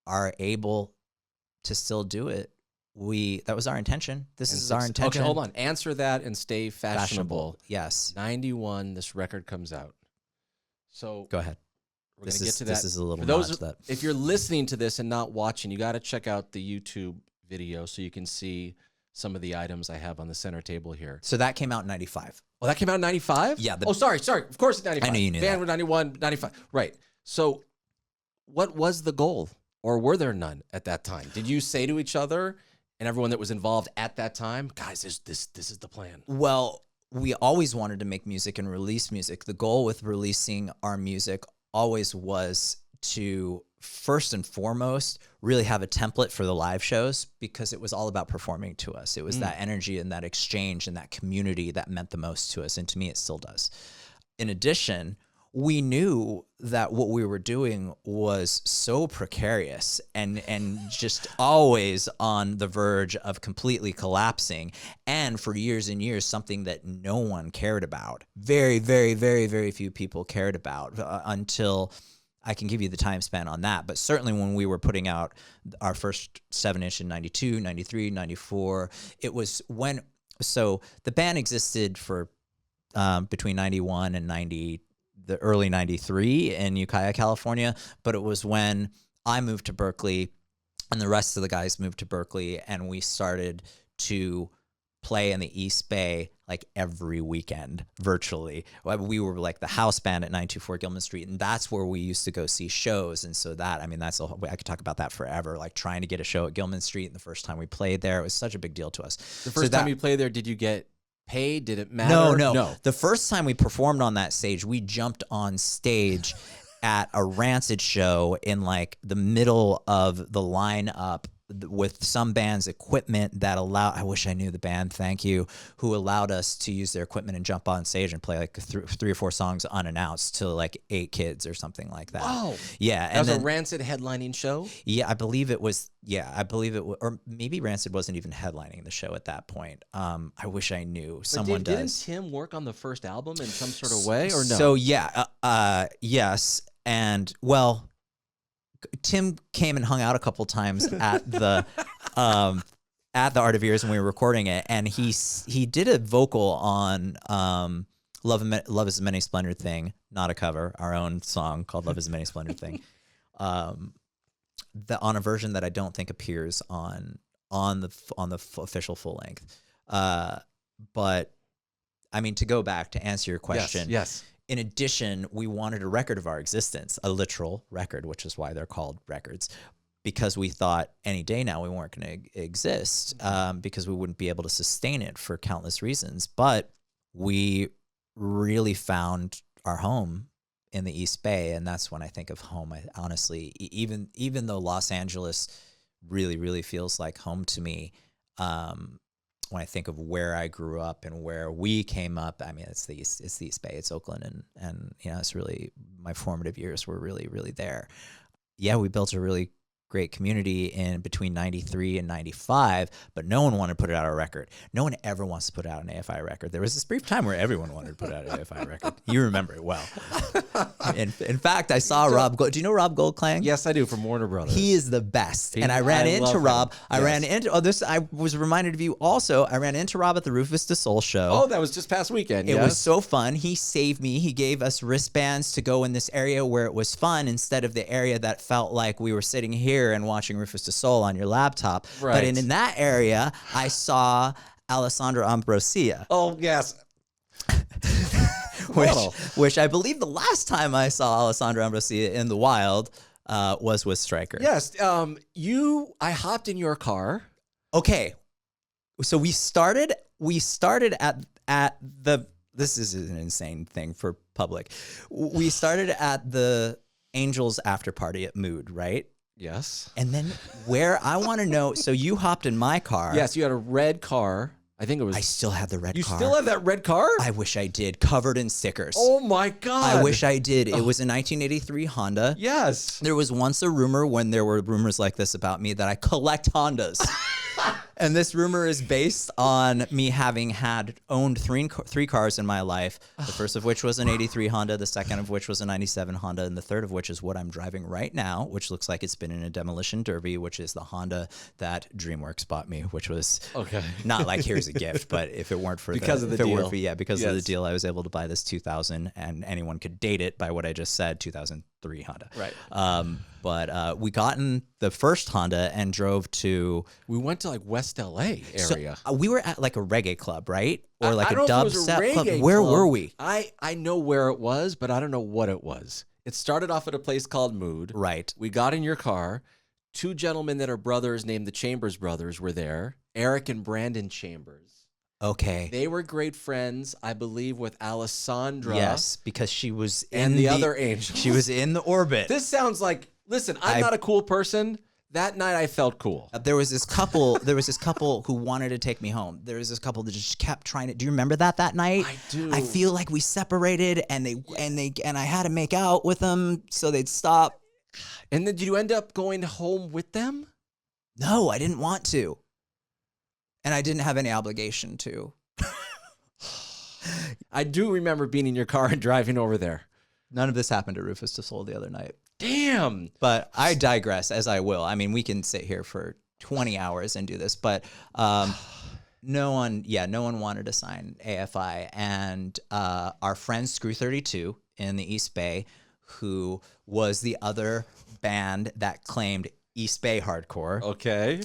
are able to still do it. That was our intention. This is our intention. Okay, hold on. Answer that and stay fashionable. Yes. 91, this record comes out. So go ahead. We're going to get to that. This is a little nod to that. If you're listening to this and not watching, you got to check out the YouTube video so you can see some of the items I have on the center table here. So that came out in 95. Oh, that came out in 95? Yeah. Sorry. Of course it's 95. I knew you knew Band that. was 91, 95. Right. So what was the goal? Or were there none at that time? Did you say to each other and everyone that was involved at that time, guys, this is the plan? Well, we always wanted to make music and release music. The goal with releasing our music always was to, first and foremost, really have a template for the live shows, because it was all about performing to us. It was that energy and that exchange and that community that meant the most to us. And to me, it still does. In addition, we knew that what we were doing was so precarious and just always on the verge of completely collapsing. And for years and years, something that no one cared about. Very, very, very, very few people cared about until I can give you the time span on that. But certainly when we were putting out our first 7-inch in 92, 93, 94, it was when, so the band existed for between 91 and 90, the early 93 in Ukiah, California. But it was when I moved to Berkeley and the rest of the guys moved to Berkeley, and we started to play in the East Bay like every weekend, virtually. We were like the house band at 924 Gilman Street, and that's where we used to go see shows. And so that, I mean, that's I could talk about that forever, like trying to get a show at Gilman Street. And the first time we played there, it was such a big deal to us. The first time you played there, did you get paid? Did it matter? No. The first time we performed on that stage, we jumped on stage at a Rancid show in like the middle of the lineup with some band's equipment that allowed, I wish I knew the band, thank you, who allowed us to use their equipment and jump on stage and play like 3 or 4 songs unannounced to like 8 kids or something like that. Oh, yeah. That was a Rancid headlining show? Yeah, I believe it was. Yeah, I believe it was, or maybe Rancid wasn't even headlining the show at that point. I wish I knew. Someone Dave, does. Didn't Tim work on the first album in some sort of way, or no? So yeah, yes, and well, Tim came and hung out a couple times at the Art of Ears when we were recording it, and he did a vocal on Love Is a Many Splendid Thing, not a cover, our own song called Love Is a Many Splendid Thing, on a version that I don't think appears on the official full length. But I mean, to go back to answer your question, yes. In addition, we wanted a record of our existence, a literal record, which is why they're called records, because we thought any day now we weren't going to exist, because we wouldn't be able to sustain it for countless reasons. But we really found our home in the East Bay, and that's when I think of home. I honestly, even though Los Angeles really, really feels like home to me, when I think of where I grew up and where we came up, I mean, it's the East Bay, it's Oakland, and you know, it's really, my formative years were really, really there. Yeah, we built a really great community in between 93 and 95, but no one wanted to put out a record. No one ever wants to put out an AFI record. There was this brief time where everyone wanted to put out an AFI record. You remember it well. In fact, I saw Rob Gold. Do you know Rob Goldklang? Yes, I do, from Warner Brothers. He is the best. And I ran into Rob. I was reminded of you also. I ran into Rob at the Rufus Du Sol show. Oh, that was just past weekend. It was so fun. He saved me. He gave us wristbands to go in this area where it was fun instead of the area that felt like we were sitting here and watching Rufus Du Sol on your laptop. Right. But in that area, I saw Alessandro Ambrosia. Oh, yes. Which I believe the last time I saw Alessandro Ambrosia in the wild was with Stryker. Yes. I hopped in your car. Okay. So we started at the, this is an insane thing for public. We started at the Angels after party at Mood, right? Yes. And then where I want to know, so you hopped in my car. Yes, you had a red car. I think it was. I still have the red car. You still have that red car? I wish I did, covered in stickers. Oh my God. I wish I did. It was a 1983 Honda. Yes. There was once a rumor, when there were rumors like this about me, that I collect Hondas. And this rumor is based on me having owned three cars in my life. The first of which was an 83 Honda, the second of which was a 97 Honda, and the third of which is what I'm driving right now, which looks like it's been in a demolition derby, which is the Honda that DreamWorks bought me, which was not like here's a gift, but if it weren't for because of the deal. Because of the deal, I was able to buy this 2000, and anyone could date it by what I just said, 2003 Honda. Right. But we got in the first Honda and drove to. We went to like West LA area. So, we were at like a reggae club, right? Or like I a don't know if it was a dubstep club. reggae Where club. were we? I know where it was, but I don't know what it was. It started off at a place called Mood. Right. We got in your car. 2 gentlemen that are brothers named the Chambers brothers were there. Eric and Brandon Chambers. Okay. They were great friends, I believe, with Alessandra. Yes, because she was in and the other angel. She was in the orbit. This sounds like, listen, I'm not a cool person. That night I felt cool. There was this couple who wanted to take me home. There was this couple that just kept trying to. Do you remember that night? I do. I feel like we separated, and I had to make out with them so they'd stop. And then did you end up going home with them? No, I didn't want to, and I didn't have any obligation to. I do remember being in your car and driving over there. None of this happened to Rufus DeSoul the other night. Damn. But I digress, as I will. I mean, we can sit here for 20 hours and do this, but no one wanted to sign AFI. And our friend Screw 32 in the East Bay, who was the other band that claimed East Bay hardcore. Okay.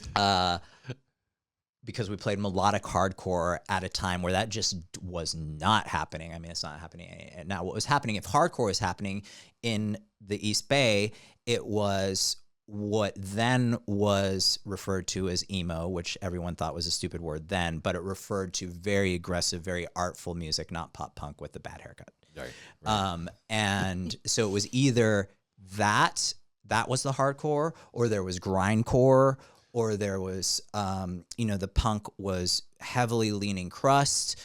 Because we played melodic hardcore at a time where that just was not happening. I mean, it's not happening now. What was happening, if hardcore was happening in the East Bay, it was what then was referred to as emo, which everyone thought was a stupid word then, but it referred to very aggressive, very artful music, not pop punk with the bad haircut. Right. And so it was either that was the hardcore, or there was grindcore, or there was, the punk was heavily leaning crust,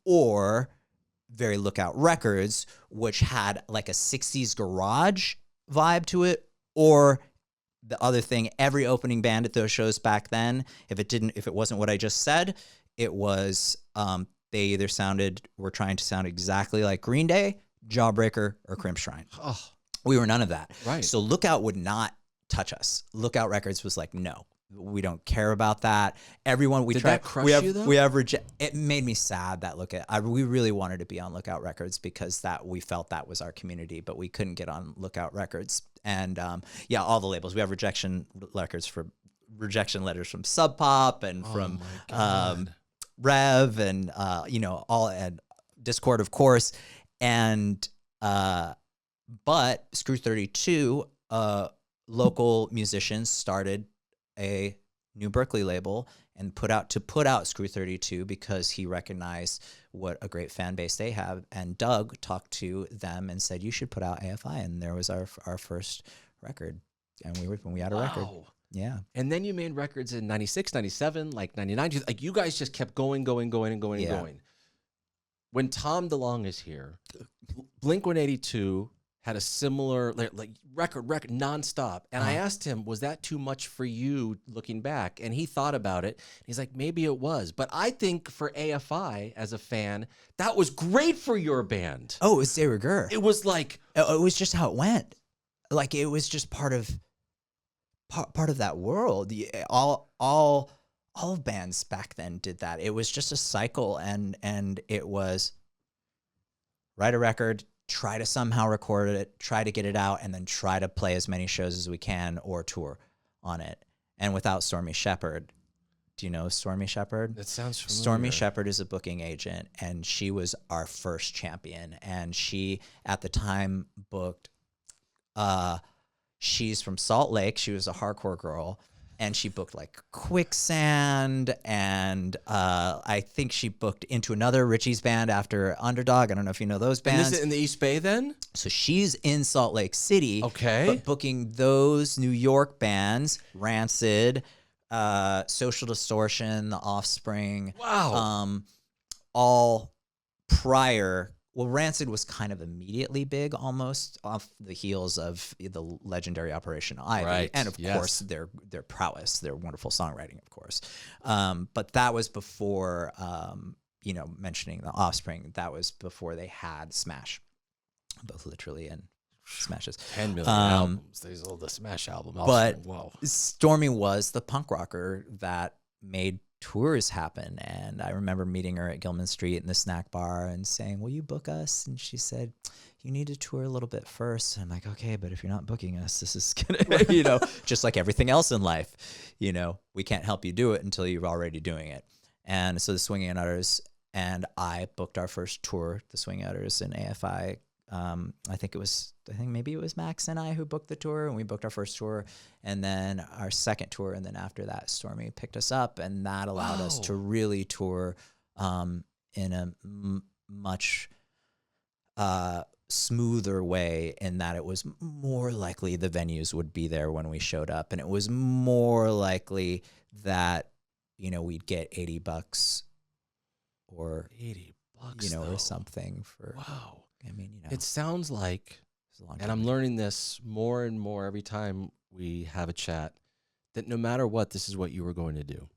or very Lookout Records, which had like a 60s garage vibe to it, or the other thing, every opening band at those shows back then, if it wasn't what I just said, it was, they either were trying to sound exactly like Green Day, Jawbreaker, or Crimpshrine. Oh. We were none of that. Right. So Lookout would not touch us. Lookout Records was like, no, we don't care about that. Everyone we Did tried. That crush you though? It made me sad that we really wanted to be on Lookout Records because we felt that was our community, but we couldn't get on Lookout Records. And all the labels. We have rejection letters from Sub Pop and from Rev and all, and Discord, of course. And but Screw 32, local musicians started a New Berkeley label and put out Screw 32 because he recognized what a great fan base they have. And Doug talked to them and said, you should put out AFI. And there was our first record. And we had a record. Yeah. And then you made records in 96, 97, like 99. Like you guys just kept going. When Tom DeLonge is here, Blink-182 had a similar like record nonstop. And I asked him, was that too much for you looking back? And he thought about it. He's like, maybe it was. But I think for AFI as a fan, that was great for your band. Oh, it was de rigueur. It was like, it was just how it went. Like it was just part of that world. All bands back then did that. It was just a cycle, and it was write a record, try to somehow record it, try to get it out, and then try to play as many shows as we can or tour on it. And without Stormy Shepherd, do you know Stormy Shepherd? That sounds familiar. Stormy Shepherd is a booking agent, and she was our first champion. And she, at the time, booked, she's from Salt Lake. She was a hardcore girl. And she booked like Quicksand, and I think she booked Into Another, Richie's band, after Underdog. I don't know if you know those bands. And is it in the East Bay then? So she's in Salt Lake City, okay, but booking those New York bands, Rancid, Social Distortion, The Offspring. Wow. All prior. Well, Rancid was kind of immediately big, almost off the heels of the legendary Operation Ivy, right. And of course their prowess, their wonderful songwriting, of course. But that was before, mentioning The Offspring. That was before they had Smash, both literally and smashes. 10 million albums. There's all the Smash album. But whoa. Stormy was the punk rocker that made tours happen. And I remember meeting her at Gilman Street in the snack bar and saying, will you book us? And she said, you need to tour a little bit first. And I'm like, okay, but if you're not booking us, this is gonna, just like everything else in life, we can't help you do it until you're already doing it. And so the Swinging Utters and I booked our first tour, the Swinging Utters in AFI. I think maybe it was Max and I who booked the tour, and we booked our first tour, and then our second tour, and then after that, Stormy picked us up, and that allowed us to really tour in a much smoother way in that it was more likely the venues would be there when we showed up, and it was more likely that, you know, we'd get $80 or $80, or something for. Wow. I mean, you know, It sounds like, it's a long and time. I'm learning this more and more every time we have a chat, that no matter what, this is what you were going to do.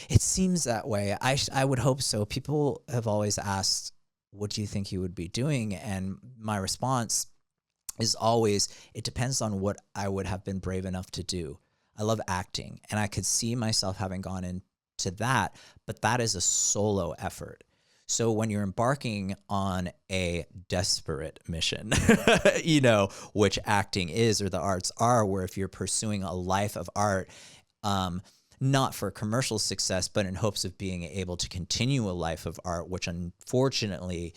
It seems that way. I would hope so. People have always asked, what do you think you would be doing? And my response is always, it depends on what I would have been brave enough to do. I love acting, and I could see myself having gone into that, but that is a solo effort. So when you're embarking on a desperate mission, you know, which acting is, or the arts are, where if you're pursuing a life of art, not for commercial success, but in hopes of being able to continue a life of art, which unfortunately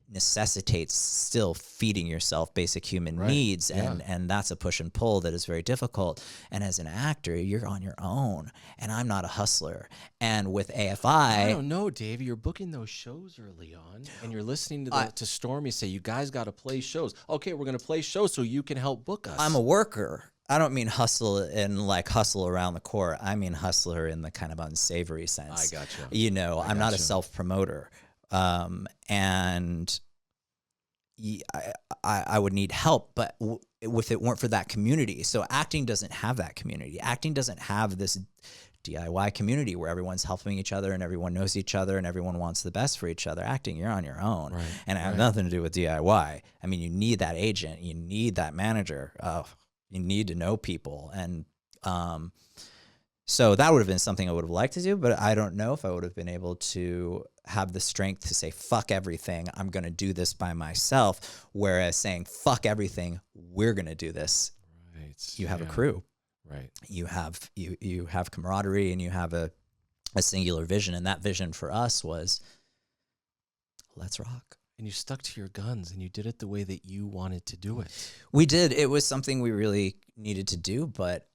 necessitates still feeding yourself basic human needs. And that's a push and pull that is very difficult. And as an actor, you're on your own, and I'm not a hustler. And with AFI, I don't know, Davey. You're booking those shows early on, and you're listening to Stormy say, you guys got to play shows. Okay, we're going to play shows so you can help book us. I'm a worker. I don't mean hustle in like hustle around the court. I mean hustler in the kind of unsavory sense. I gotcha. You know, I'm not a self-promoter. And I would need help, but if it weren't for that community. So acting doesn't have that community. Acting doesn't have this DIY community where everyone's helping each other and everyone knows each other and everyone wants the best for each other. Acting, you're on your own. Right, And it has nothing to do with DIY. I mean, you need that agent. You need that manager. You need to know people. And so that would have been something I would have liked to do, but I don't know if I would have been able to have the strength to say, fuck everything, I'm going to do this by myself. Whereas saying, fuck everything, we're going to do this. Right. You have a crew. Right. You have camaraderie, and you have a singular vision. And that vision for us was, let's rock. And you stuck to your guns, and you did it the way that you wanted to do it. We did. It was something we really needed to do, but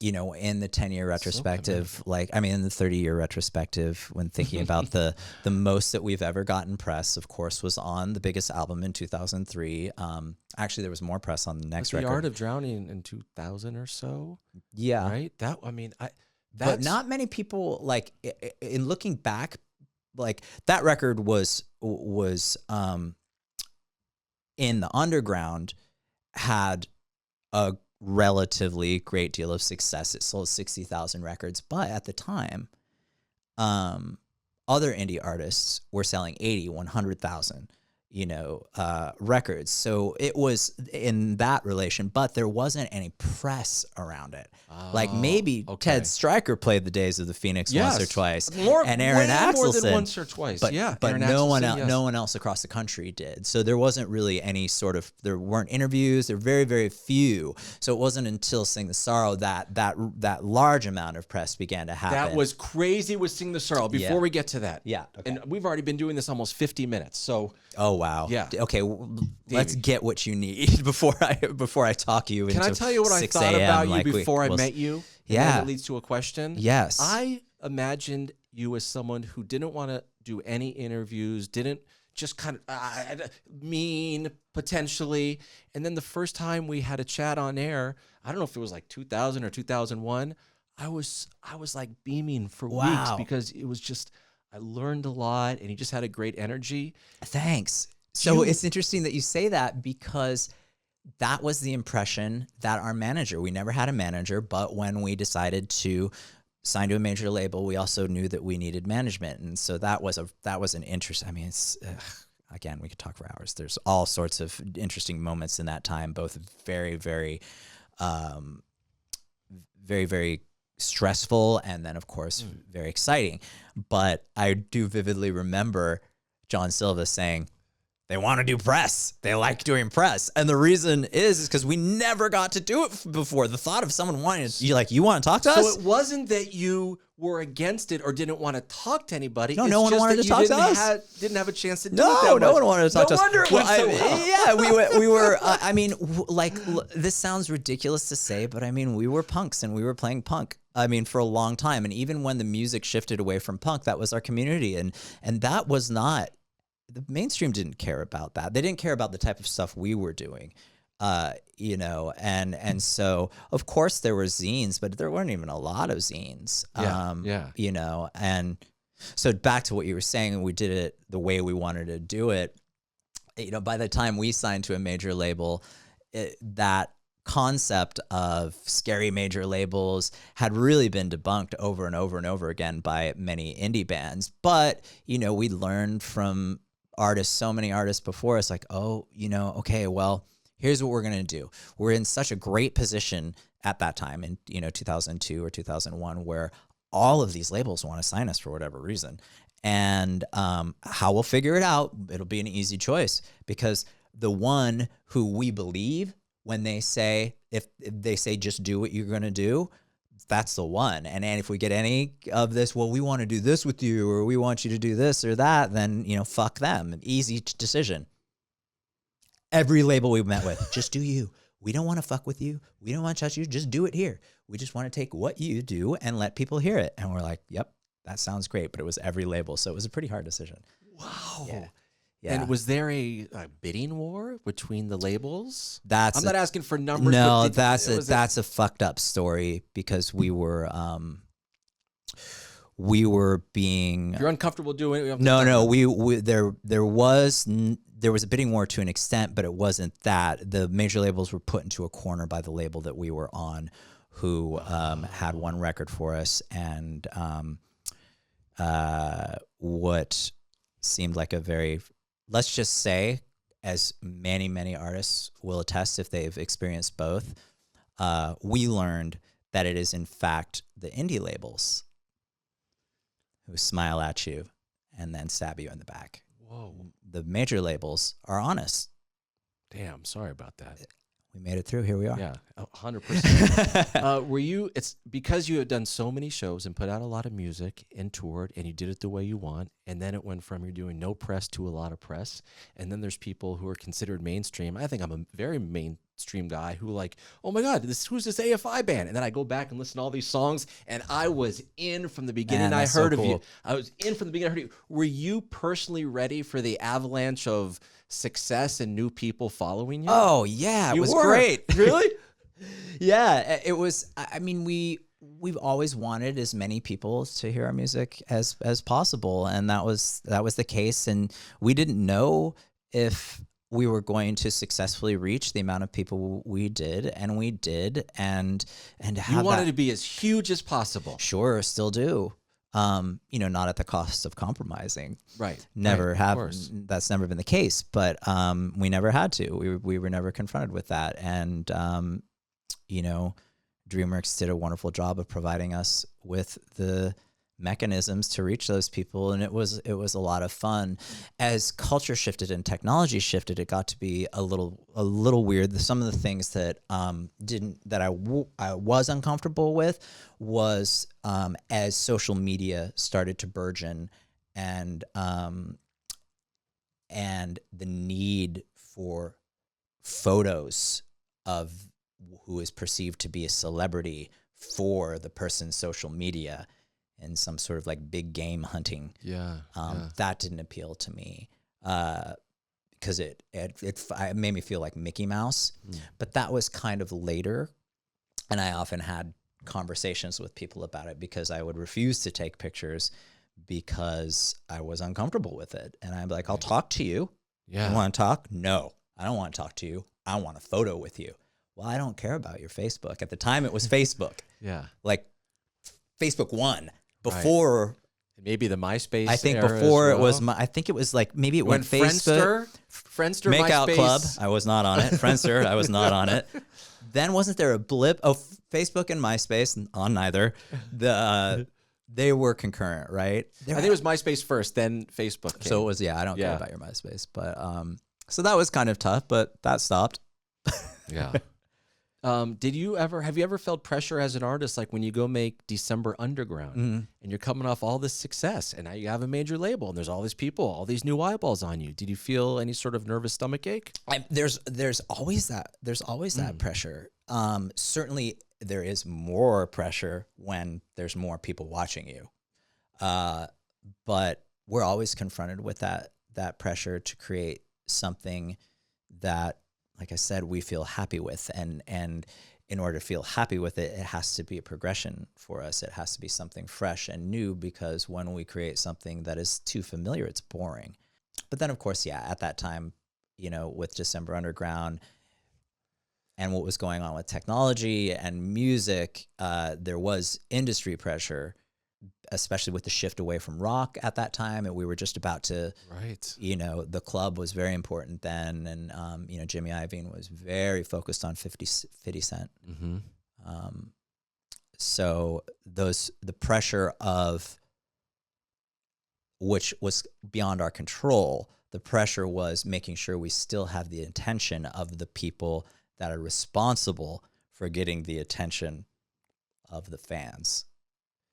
you know, in the 10-year retrospective, in the 30-year retrospective, when thinking about the most that we've ever gotten press, of course, was on the biggest album in 2003. Actually, there was more press on the next record. The Art of Drowning in 2000 or so. Yeah. Right? But not many people, like, in looking back, like, that record was in the underground, had a relatively great deal of success. It sold 60,000 records, but at the time, other indie artists were selling 80, 100,000, records. So it was in that relation, but there wasn't any press around it. Like maybe Ted Stryker played the Days of the Phoenix once or twice, and Aaron Axelson more than once or twice. But Aaron no Axelson, one else across the country did. So there wasn't really any there weren't interviews. There were very, very few. So it wasn't until Sing the Sorrow that large amount of press began to happen. That was crazy with Sing the Sorrow. Before we get to that. Yeah. Okay. And we've already been doing this almost 50 minutes. So. Oh, wow. Yeah. Okay. Let's get what you need before I talk you into 6 a.m. Can I tell you what I thought about you before I met you? Yeah. That leads to a question. Yes. I imagined you as someone who didn't want to do any interviews, didn't just kind of mean potentially. And then the first time we had a chat on air, I don't know if it was like 2000 or 2001, I was like beaming for weeks because it was just, I learned a lot and he just had a great energy. Thanks. So it's interesting that you say that, because that was the impression that our manager, we never had a manager, but when we decided to sign to a major label, we also knew that we needed management. And so that was an interest. I mean, it's, again, we could talk for hours. There's all sorts of interesting moments in that time, both very, very, very, very stressful, and then of course very exciting. But I do vividly remember John Silva saying, they want to do press. They like doing press. And the reason is because we never got to do it before. The thought of someone wanting to, you want to talk to us? So it wasn't that you were against it or didn't want to talk to anybody. No, no one wanted to talk to us. Didn't have a chance to do it No, no one wanted to talk to us. No wonder it went so well. Yeah, we were, I mean, this sounds ridiculous to say, but I mean, we were punks and we were playing punk. I mean, for a long time. And even when the music shifted away from punk, that was our community. And that was not the mainstream didn't care about that. They didn't care about the type of stuff we were doing. And so of course there were zines, but there weren't even a lot of zines. And so back to what you were saying, we did it the way we wanted to do it. By the time we signed to a major label, that concept of scary major labels had really been debunked over and over and over again by many indie bands. But, we learned from so many artists before us, like, okay, well, here's what we're going to do. We're in such a great position at that time in, 2002 or 2001, where all of these labels want to sign us for whatever reason. And how we'll figure it out, it'll be an easy choice, because the one who we believe when they say, if they say just do what you're going to do, that's the one. And if we get any of this, well, we want to do this with you, or we want you to do this or that, then, fuck them. Easy decision. Every label we've met with, just do you. We don't want to fuck with you. We don't want to touch you. Just do it here. We just want to take what you do and let people hear it. And we're like, yep, that sounds great. But it was every label. So it was a pretty hard decision. Wow. Yeah. And was there a bidding war between the labels? I'm not asking for numbers. No, that's a fucked up story, because we were being. If you're uncomfortable doing it. No. There was a bidding war to an extent, but it wasn't that. The major labels were put into a corner by the label that we were on, who had one record for us, and what seemed like a very, let's just say, as many, many artists will attest if they've experienced both, we learned that it is in fact the indie labels who smile at you and then stab you in the back. Whoa. The major labels are honest. Damn, sorry about that. We made it through. Here we are. Yeah, 100%. It's because you had done so many shows and put out a lot of music and toured, and you did it the way you want, and then it went from you're doing no press to a lot of press, and then there's people who are considered mainstream. I think I'm a very mainstream guy who oh my God, who's this AFI band? And then I go back and listen to all these songs, and I was in from the beginning. Man, I heard so of you. cool. I was in from the beginning. I heard you. Were you personally ready for the avalanche of success and new people following you? Oh yeah, it was were. great. Really? Yeah, it was. I mean, we've always wanted as many people to hear our music as possible, and that was the case. And we didn't know if we were going to successfully reach the amount of people we did, and we did. And You wanted to be as huge as possible. Sure, still do. Not at the cost of compromising. Right. Never right, have. Of course. That's never been the case. But we never had to. We were never confronted with that. And DreamWorks did a wonderful job of providing us with the mechanisms to reach those people, and it was a lot of fun. As culture shifted and technology shifted, it got to be a little weird. Some of the things that I was uncomfortable with was as social media started to burgeon, and the need for photos of who is perceived to be a celebrity for the person's social media and some sort of big game hunting. That didn't appeal to me because it made me feel like Mickey Mouse. But that was kind of later, and I often had conversations with people about it because I would refuse to take pictures because I was uncomfortable with it. And I'm like, I'll talk to you. Yeah. You want to talk? No, I don't want to talk to you. I want a photo with you. Well, I don't care about your Facebook. At the time, it was Facebook. Yeah. Facebook won. Before, maybe the MySpace. I think era before as well. it was. I think it was maybe it when went Facebook. Friendster, Makeout MySpace. Club. I was not on it. Friendster. I was not on it. Then wasn't there a blip? Oh, Facebook and MySpace on neither. They were concurrent, right? I think it was MySpace first, then Facebook came. So it was. Yeah, I don't care about your MySpace, but so that was kind of tough, but that stopped. Yeah. Have you ever felt pressure as an artist, like when you go make December Underground and you're coming off all this success and now you have a major label and there's all these people, all these new eyeballs on you? Did you feel any sort of nervous stomach ache? There's always that. There's always that pressure. Certainly there is more pressure when there's more people watching you. But we're always confronted with that that pressure to create something that, like I said, we feel happy with, and in order to feel happy with it, it has to be a progression for us. It has to be something fresh and new, because when we create something that is too familiar, it's boring. But then, of course, yeah, at that time, you know, with December Underground and what was going on with technology and music, there was industry pressure, especially with the shift away from rock at that time. And we were just about to, you know, the club was very important then. And, you know, Jimmy Iovine was very focused on 50 Cent. Mm-hmm. So the pressure of, which was beyond our control, the pressure was making sure we still have the attention of the people that are responsible for getting the attention of the fans.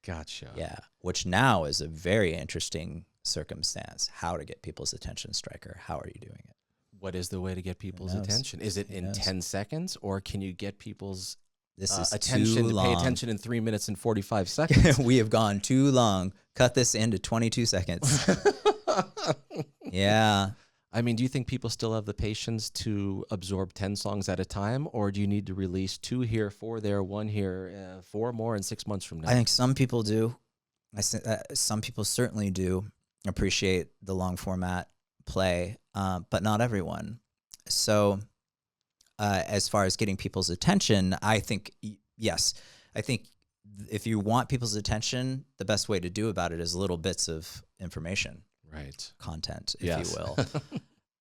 Gotcha. Yeah, which now is a very interesting circumstance. How to get people's attention, Stryker? How are you doing it? What is the way to get people's attention? Is it in 10 seconds, or can you get people's attention to pay attention in 3 minutes and 45 seconds? We have gone too long. Cut this into 22 seconds. Yeah. I mean, do you think people still have the patience to absorb 10 songs at a time, or do you need to release 2 here, 4 there, 1 here, 4 more in 6 months from now? I think some people do. Some people certainly do appreciate the long format play, but not everyone. So as far as getting people's attention, I think, yes, I think if you want people's attention, the best way to do about it is little bits of information. Right. Content, if you will.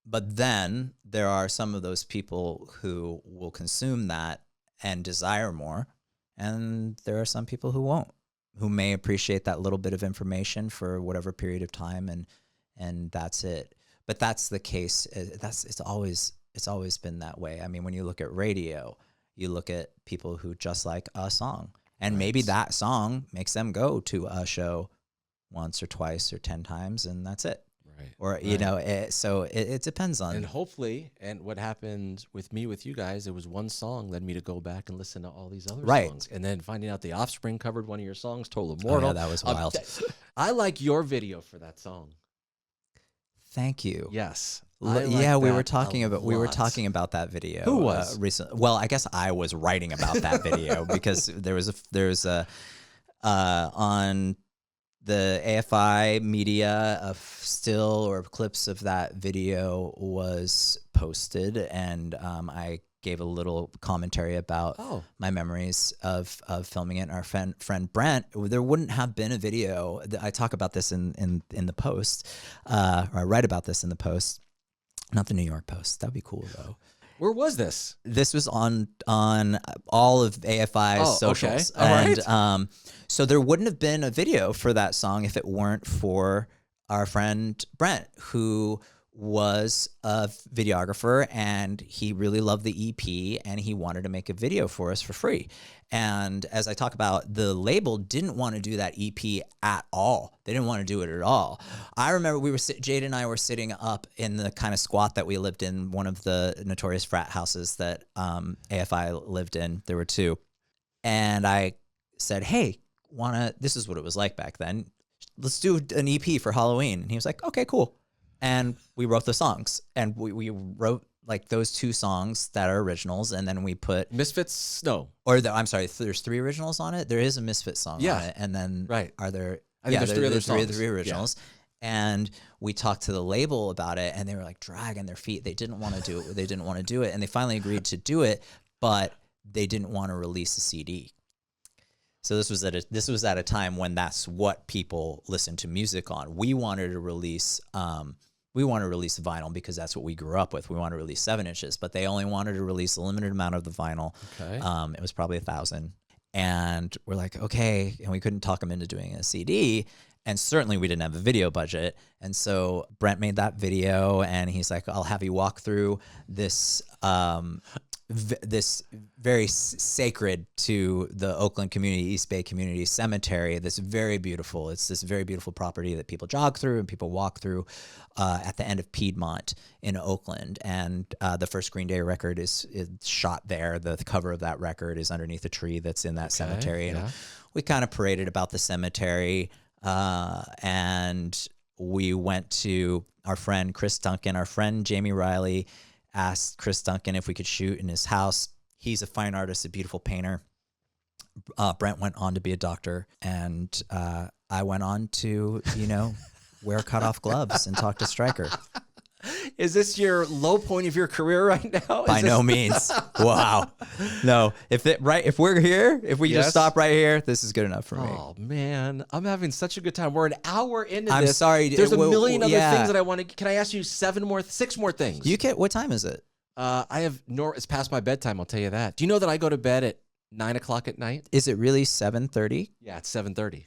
But then there are some of those people who will consume that and desire more. And there are some people who won't, who may appreciate that little bit of information for whatever period of time, and that's it. But that's the case. It's always been that way. I mean, when you look at radio, you look at people who just like a song, and maybe that song makes them go to a show once or twice or 10 times, and that's it. Right. Or, you know, so it depends on. And hopefully, and what happened with me, with you guys, it was one song led me to go back and listen to all these other songs. And then finding out the Offspring covered one of your songs, Total Immortal. Oh, yeah, that was wild. I like your video for that song. Thank you. Yes. Yeah, we were talking about that video. Who was? Recently. Well, I guess I was writing about that video because there's a on the AFI media, a still or clips of that video was posted, and I gave a little commentary about my memories of filming it. And our friend Brent, there wouldn't have been a video. I talk about this in the post, or I write about this in the post, not the New York Post. That'd be cool though. Where was this? This was on all of AFI's socials. Okay. All right. And so there wouldn't have been a video for that song if it weren't for our friend Brent, who was a videographer, and he really loved the EP, and he wanted to make a video for us for free. And as I talk about, the label didn't want to do that EP at all. They didn't want to do it at all. I remember Jade and I were sitting up in the kind of squat that we lived in, one of the notorious frat houses that AFI lived in. There were 2. And I said, hey, this is what it was like back then. Let's do an EP for Halloween. And he was like, okay, cool. And we wrote the songs, and we wrote like those 2 songs that are originals, and then we put Misfits. No, I'm sorry. There's 3 originals on it. There is a Misfit song on it, and then are there? I think there's 3 other songs. 3 originals. Yeah. And we talked to the label about it, and they were like dragging their feet. They didn't want to do it. They didn't want to do it, and they finally agreed to do it, but they didn't want to release a CD. So this was at a time when that's what people listened to music on. We wanted to release vinyl because that's what we grew up with. We wanted to release 7 inches, but they only wanted to release a limited amount of the vinyl. Okay. It was probably 1,000. And we're like, okay. And we couldn't talk them into doing a CD. And certainly we didn't have a video budget. And so Brent made that video, and he's like, I'll have you walk through this, this very sacred to the Oakland community, East Bay community cemetery. It's this very beautiful property that people jog through and people walk through at the end of Piedmont in Oakland. And the first Green Day record is shot there. The cover of that record is underneath a tree that's in that cemetery. And we kind of paraded about the cemetery, and we went to our friend Chris Duncan. Our friend Jamie Riley asked Chris Duncan if we could shoot in his house. He's a fine artist, a beautiful painter. Brent went on to be a doctor, and I went on to, wear cutoff gloves and talk to Stryker. Is this your low point of your career right now? By no means. Wow. No. If we're here, if we just stop right here, this is good enough for me. Oh man, I'm having such a good time. We're an hour into I'm this. sorry. There's a million other things that I want to. Can I ask you 6 more things? You can. What time is it? It's past my bedtime. I'll tell you that. Do you know that I go to bed at 9 o'clock at night? Is it really 7:30? Yeah, it's 7:30.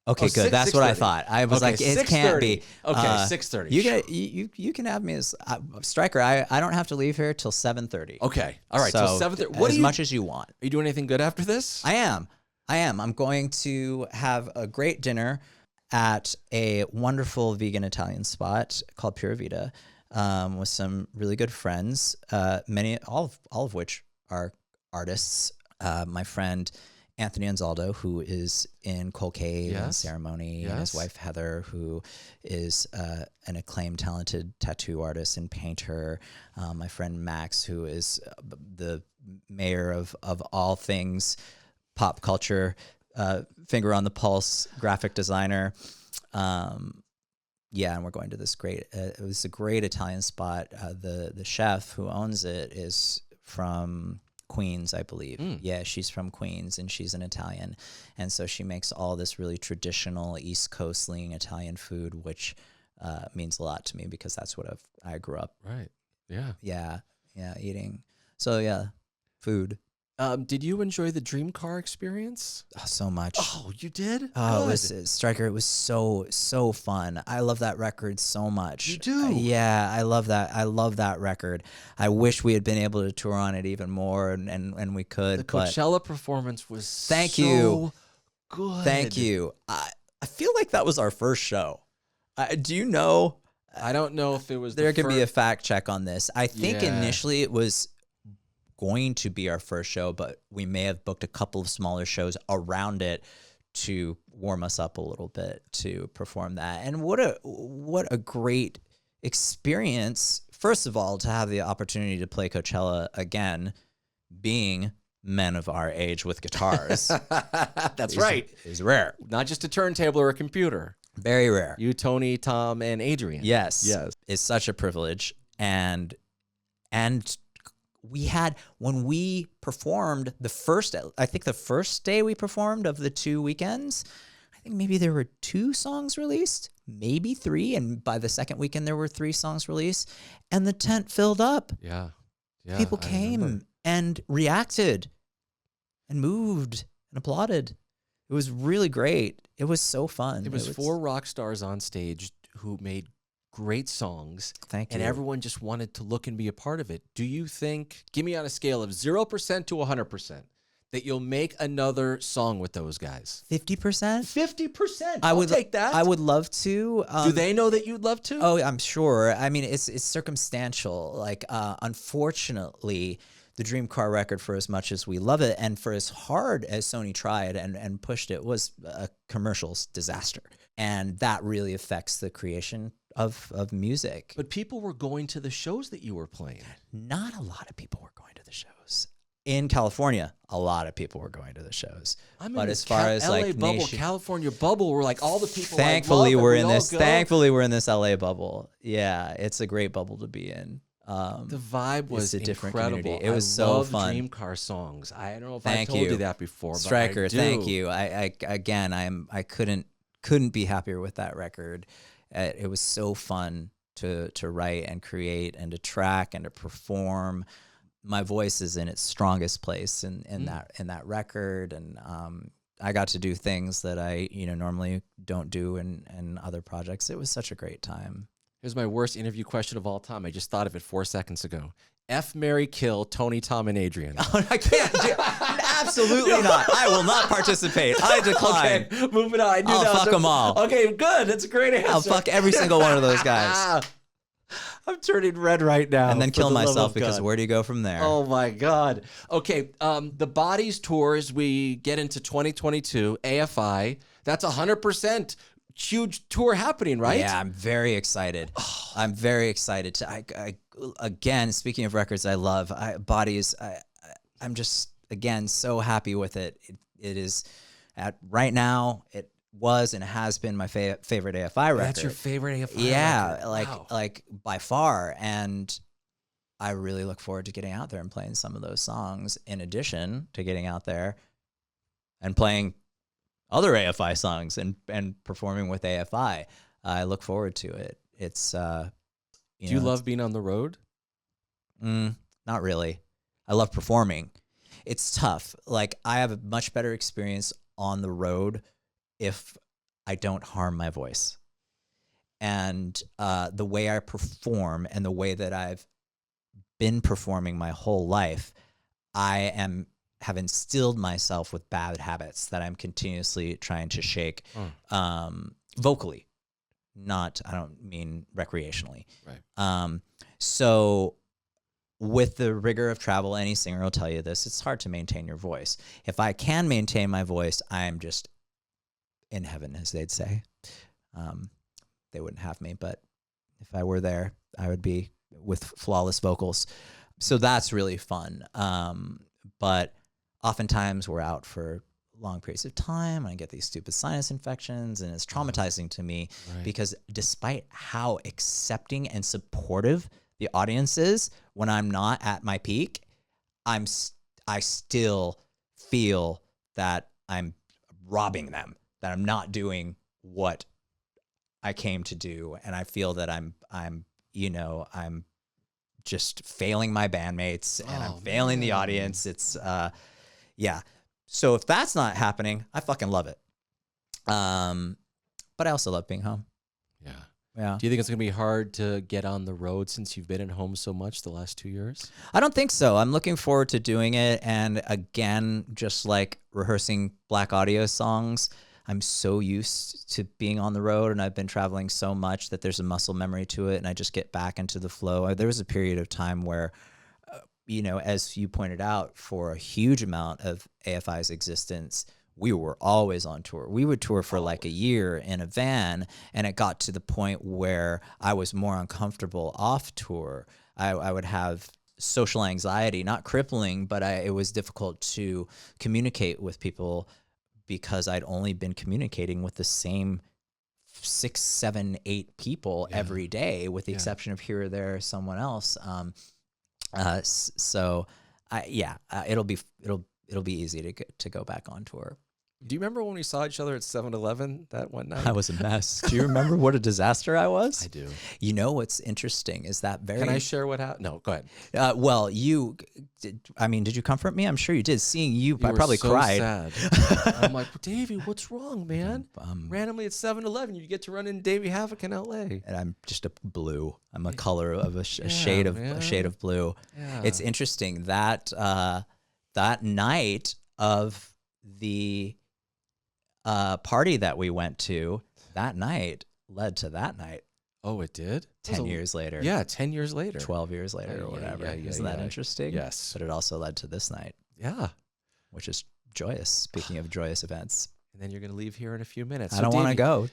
Okay, good. That's what I thought. I was like, it can't be. Okay, 6:30. You can have me as Stryker. I don't have to leave here till 7:30. Okay, all right. So till 7:30. Much as you want. Are you doing anything good after this? I am. I'm going to have a great dinner at a wonderful vegan Italian spot called Pura Vita, with some really good friends. All of which are artists. My friend Anthony Anzaldo, who is in Cold Cave and Ceremony, and his wife Heather, who is an acclaimed, talented tattoo artist and painter. My friend Max, who is the mayor of all things pop culture, finger on the pulse, graphic designer. And we're going to this great. It was a great Italian spot. The chef who owns it is from Queens, I believe. Yeah, she's from Queens, and she's an Italian, and so she makes all this really traditional East Coast leaning Italian food, which means a lot to me because that's what I grew up. Right. Yeah. Yeah, eating. So yeah, food. Did you enjoy the Dreamcar experience? Oh, so much. Oh, you did? Oh, it was Stryker. It was so fun. I love that record so much. You do? Yeah, I love that. I love that record. I wish we had been able to tour on it even more, and we could. The Coachella performance was Thank so you. good. Thank you. I feel like that was our first show. Do you know? I don't know if it was. There can be a fact check on this. I think Yeah. initially it was going to be our first show, but we may have booked a couple of smaller shows around it to warm us up a little bit to perform that. And what a great experience, first of all, to have the opportunity to play Coachella again, being men of our age with guitars. That's right. Is rare. Not just a turntable or a computer. Very rare. You, Tony, Tom, and Adrian. Yes. It's such a privilege. And we had, when we performed the first day we performed of the 2 weekends, I think maybe there were 2 songs released, maybe 3. And by the second weekend, there were 3 songs released, and the tent filled up. Yeah. People came and reacted and moved and applauded. It was really great. It was so fun. It was 4 rock stars on stage who made great songs. Thank you. And everyone just wanted to look and be a part of it. Do you think, give me on a scale of 0% to 100%, that you'll make another song with those guys? 50%? 50%. I would take that. I would love to. Do they know that you'd love to? Oh, I'm sure. I mean, it's circumstantial. Like, unfortunately, the Dreamcar record, for as much as we love it and for as hard as Sony tried and pushed it, was a commercial disaster. And that really affects the creation of music. But people were going to the shows that you were playing. Not a lot of people were going to the shows. In California, a lot of people were going to the shows. I'm but in as this far as LA like bubble, California bubble, where like all the people. Thankfully, we're in this. Thankfully, we're in this LA bubble. Yeah, it's a great bubble to be in. The vibe was a different incredible. community. It was I so love fun. Dreamcar songs. I don't know if Thank I told you. you That before, but Stryker, I do. thank you. I couldn't be happier with that record. It was so fun to write and create and to track and to perform. My voice is in its strongest place in that record, and I got to do things that I normally don't do in other projects. It was such a great time. Here's my worst interview question of all time. I just thought of it 4 seconds ago. F, marry, kill Tony, Tom, and Adrian. I can't do absolutely not. I will not participate. I decline. Okay, moving on. I knew I'll that was fuck them all. Okay, good. That's a great answer. I'll fuck every single one of those guys. I'm turning red right now. And then for kill the love myself of because God. where do you go from there? Oh my God. Okay, the Bodies tours, we get into 2022, AFI. That's 100% huge tour happening, right? Yeah, I'm very excited. I'm very excited to. Again, speaking of records, I love Bodies. I'm just again so happy with it. It is at right now. It was and has been my favorite AFI record. That's your favorite AFI Yeah, record? like by far. And I really look forward to getting out there and playing some of those songs. In addition to getting out there and playing other AFI songs and performing with AFI. I look forward to it. It's Do you love being on the road? Not really. I love performing. It's tough. Like I have a much better experience on the road if I don't harm my voice. And the way I perform and the way that I've been performing my whole life, I have instilled myself with bad habits that I'm continuously trying to shake vocally. I don't mean recreationally. Right. So with the rigor of travel, any singer will tell you this, it's hard to maintain your voice. If I can maintain my voice, I'm just in heaven, as they'd say. They wouldn't have me, but if I were there, I would be with flawless vocals. So that's really fun. But oftentimes we're out for long periods of time and I get these stupid sinus infections and it's traumatizing to me because despite how accepting and supportive the audience is when I'm not at my peak, I still feel that I'm robbing them, that I'm not doing what I came to do. And I feel that I'm just failing my bandmates and I'm failing the audience. It's, yeah. So if that's not happening, I fucking love it. But I also love being home. Yeah. Yeah. Do you think it's going to be hard to get on the road since you've been at home so much the last 2 years? I don't think so. I'm looking forward to doing it. And again, just like rehearsing Blaqk Audio songs, I'm so used to being on the road and I've been traveling so much that there's a muscle memory to it and I just get back into the flow. There was a period of time where, as you pointed out, for a huge amount of AFI's existence, we were always on tour. We would tour for like a year in a van, and it got to the point where I was more uncomfortable off tour. I would have social anxiety, not crippling, but it was difficult to communicate with people because I'd only been communicating with the same 6, 7, 8 people every day, with the exception of here or there, someone else. It'll be easy to go back on tour. Do you remember when we saw each other at 7-Eleven that one night? I was a mess. Do you remember what a disaster I was? I do. You know what's interesting is that Can I share what happened? No, go ahead. Well, did you comfort me? I'm sure you did. Seeing you I were probably so cried. Sad. I'm like, Davey, what's wrong, man? Randomly at 7-Eleven, you get to run into Davey Havok in LA. And I'm just a blue. I'm a color of a shade of blue. Yeah. It's interesting that that night of the party that we went to, that night led to that night. Oh, it did? 10 years later. Yeah, 10 years later. 12 years later or whatever. Isn't that interesting? Yes. But it also led to this night. Yeah. Which is joyous. Speaking of joyous events. And then you're going to leave here in a few minutes. I don't want to go.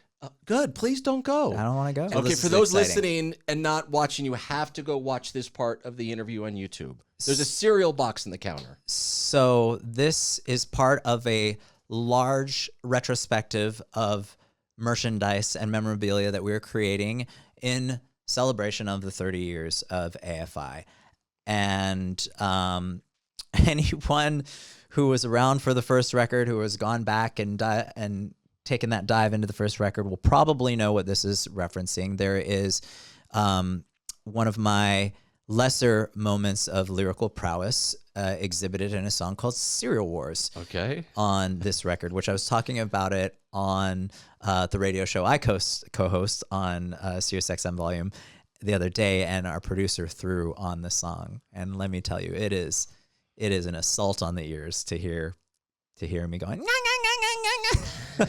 Good. Please don't go. I don't want to go. Okay, for those listening and not watching, you have to go watch this part of the interview on YouTube. There's a cereal box in the counter. So this is part of a large retrospective of merchandise and memorabilia that we're creating in celebration of the 30 years of AFI. And anyone who was around for the first record, who has gone back and taken that dive into the first record, will probably know what this is referencing. There is one of my lesser moments of lyrical prowess exhibited in a song called Cereal Wars. Okay. On this record, which I was talking about it on the radio show I co-host on Sirius XM Volume the other day, and our producer threw on the song. And let me tell you, it is an assault on the ears to hear me going.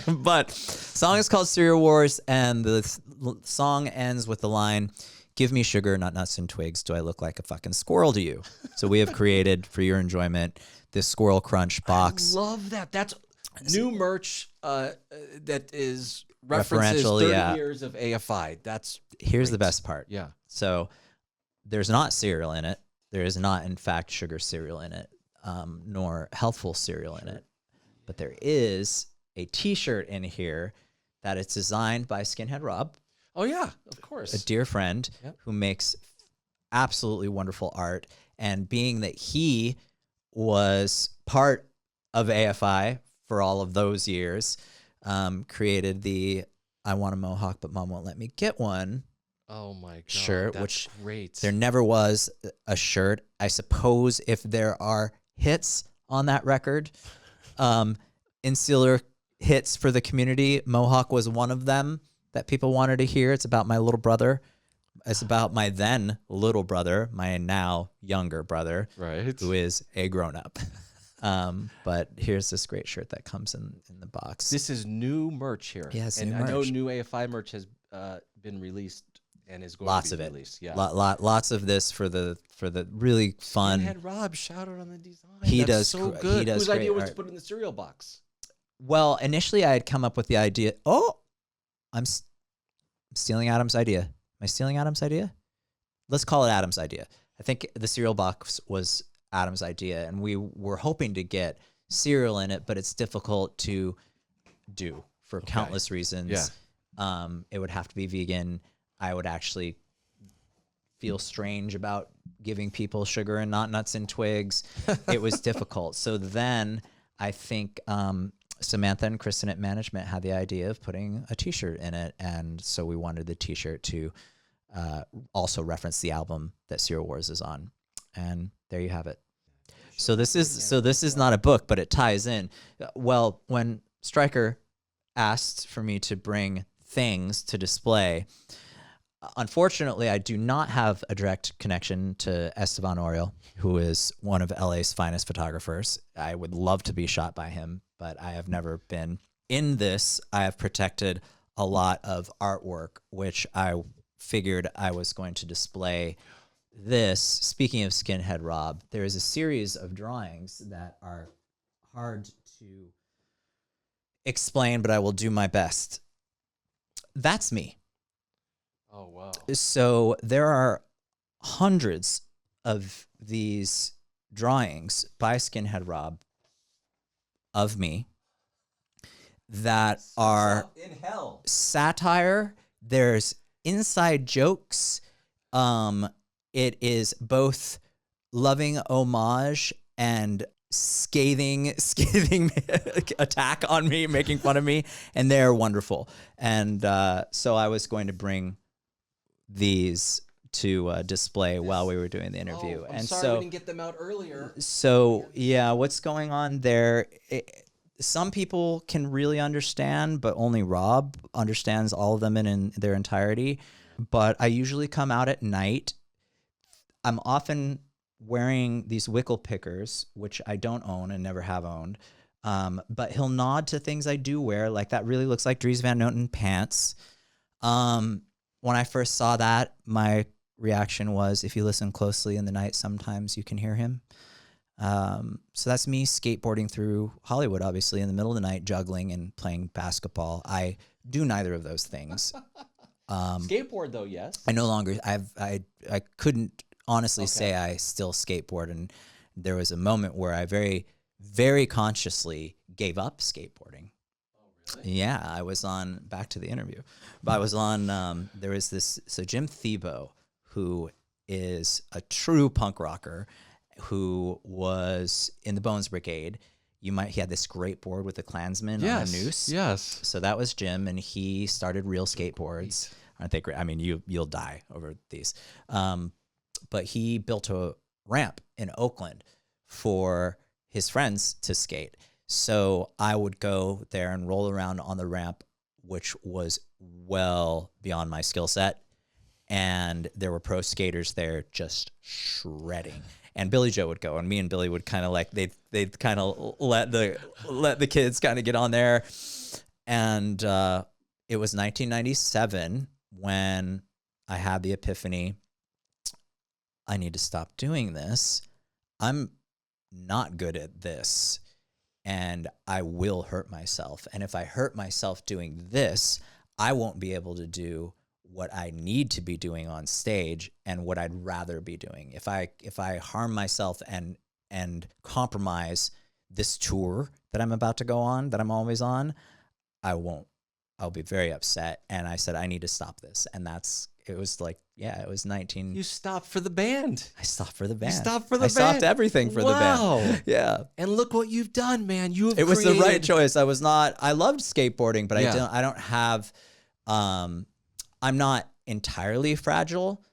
But song is called Cereal Wars, and the song ends with the line, "Give me sugar, not nuts and twigs. Do I look like a fucking squirrel to you?" So we have created, for your enjoyment, this Squirrel Crunch box. I love that. That's new merch that is references referential, 30 yeah. years of AFI. That's Here's the great. best part. Yeah. So there's not cereal in it. There is not, in fact, sugar cereal in it, nor healthful cereal in it. But there is a T-shirt in here that is designed by Skinhead Rob, Oh yeah, of course. a dear friend Yep. who makes absolutely wonderful art. And being that he was part of AFI for all of those years, created the "I want a mohawk, but mom won't let me get one" Oh my god. shirt, That's which great. there never was a shirt. I suppose if there are hits on that record, insular hits for the community, Mohawk was one of them that people wanted to hear. It's about my little brother. It's about my then little brother, my now younger brother, Right. who is a grown-up. But here's this great shirt that comes in the box. This is new merch here. Yes, and new I know merch. new AFI merch has been released and is going Lots to of be it. released. Yeah. Lots of this for the really fun. Skinhead Rob, shout out on the design. He That's does so gr- good. he does Whose great idea was to art. put it in the cereal box? Well, initially I had come up with the idea. Oh, I'm stealing Adam's idea. Am I stealing Adam's idea? Let's call it Adam's idea. I think the cereal box was Adam's idea, and we were hoping to get cereal in it, but it's difficult to do for countless reasons. Yeah. It would have to be vegan. I would actually feel strange about giving people sugar and not nuts and twigs. It was difficult. So then I think Samantha and Kristen at management had the idea of putting a T-shirt in it, and so we wanted the T-shirt to also reference the album that Cereal Wars is on, and there you have it. So this is not a book, but it ties in. Well, when Stryker asked for me to bring things to display, unfortunately, I do not have a direct connection to Esteban Oriol, who is one of LA's finest photographers. I would love to be shot by him, but I have never been. In this, I have protected a lot of artwork, which I figured I was going to display. This, speaking of Skinhead Rob, there is a series of drawings that are hard to explain, but I will do my best. That's me. Oh wow. So there are hundreds of these drawings by Skinhead Rob of me that are In hell. satire. There's inside jokes. It is both loving homage and scathing attack on me, making fun of me, and they're wonderful. And so I was going to bring these to display while we were doing the interview. Oh, I'm and sorry so we didn't get them out earlier. so yeah, what's going on there? Some people can really understand, but only Rob understands all of them in their entirety. But I usually come out at night. I'm often wearing these wickle pickers, which I don't own and never have owned. But he'll nod to things I do wear, like that really looks like Dries Van Noten pants. When I first saw that, my reaction was, if you listen closely in the night, sometimes you can hear him. So that's me skateboarding through Hollywood, obviously, in the middle of the night, juggling and playing basketball. I do neither of those things. Skateboard though, yes. I no longer, I couldn't honestly say I still skateboard. And there was a moment where I very, very consciously gave up skateboarding. Yeah, I was on, back to the interview, but I was on, there was this, so Jim Thiebaud, who is a true punk rocker, who was in the Bones Brigade. He had this great board with the Klansman on a noose. Yes. So that was Jim, and he started Real Skateboards. Aren't they great? I mean, you'll die over these. But he built a ramp in Oakland for his friends to skate. So I would go there and roll around on the ramp, which was well beyond my skill set. And there were pro skaters there just shredding. And Billy Joe would go, and me and Billy would kind of like, they'd kind of let the kids kind of get on there. And it was 1997 when I had the epiphany, I need to stop doing this. I'm not good at this. and I will hurt myself. And if I hurt myself doing this, I won't be able to do what I need to be doing on stage and what I'd rather be doing. If I harm myself and compromise this tour that I'm about to go on, that I'm always on, I won't. I'll be very upset. And I said, I need to stop this. And it was like, it was 19. You stopped for the band. I stopped for the band. You stopped for the I band. stopped everything for the Wow. band. Yeah. And look what you've done, man. It was the right choice. I loved skateboarding, but I don't have, I'm not entirely fragile,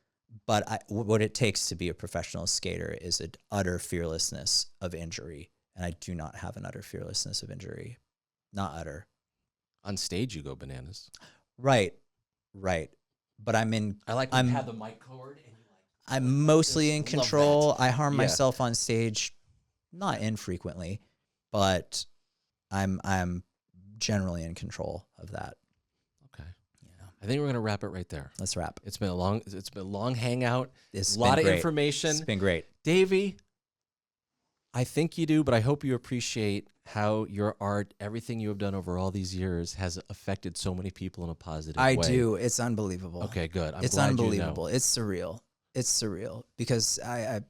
but what it takes to be a professional skater is an utter fearlessness of injury. And I do not have an utter fearlessness of injury. Not utter. On stage, you go bananas. Right. But I like when you have the mic cord. And you I'm mostly in control. that. I harm myself on stage, not infrequently, but I'm generally in control of that. Okay. Yeah. I think we're gonna wrap it right there. Let's wrap. It's been a long hangout. It's a lot of great. information. It's been great. Davey, I think you do, but I hope you appreciate how your art, everything you have done over all these years, has affected so many people in a positive way. I do. It's unbelievable. Okay, good. It's glad unbelievable. You know. It's surreal. It's surreal because I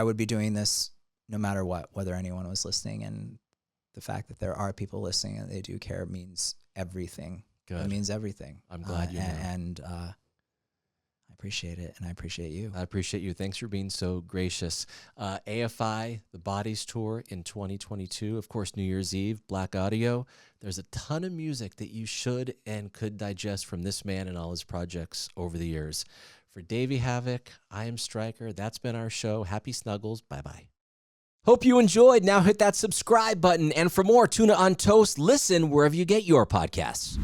would be doing this no matter what, whether anyone was listening, and the fact that there are people listening and they do care means everything. Good. It means everything. I'm glad you know. And I appreciate it, and I appreciate you. I appreciate you. Thanks for being so gracious. AFI, the Bodies Tour in 2022. Of course, New Year's Eve, Blaqk Audio. There's a ton of music that you should and could digest from this man and all his projects over the years. For Davey Havok, I am Stryker. That's been our show. Happy snuggles. Bye-bye. Hope you enjoyed. Now hit that subscribe button. And for more Tuna on Toast, listen wherever you get your podcasts.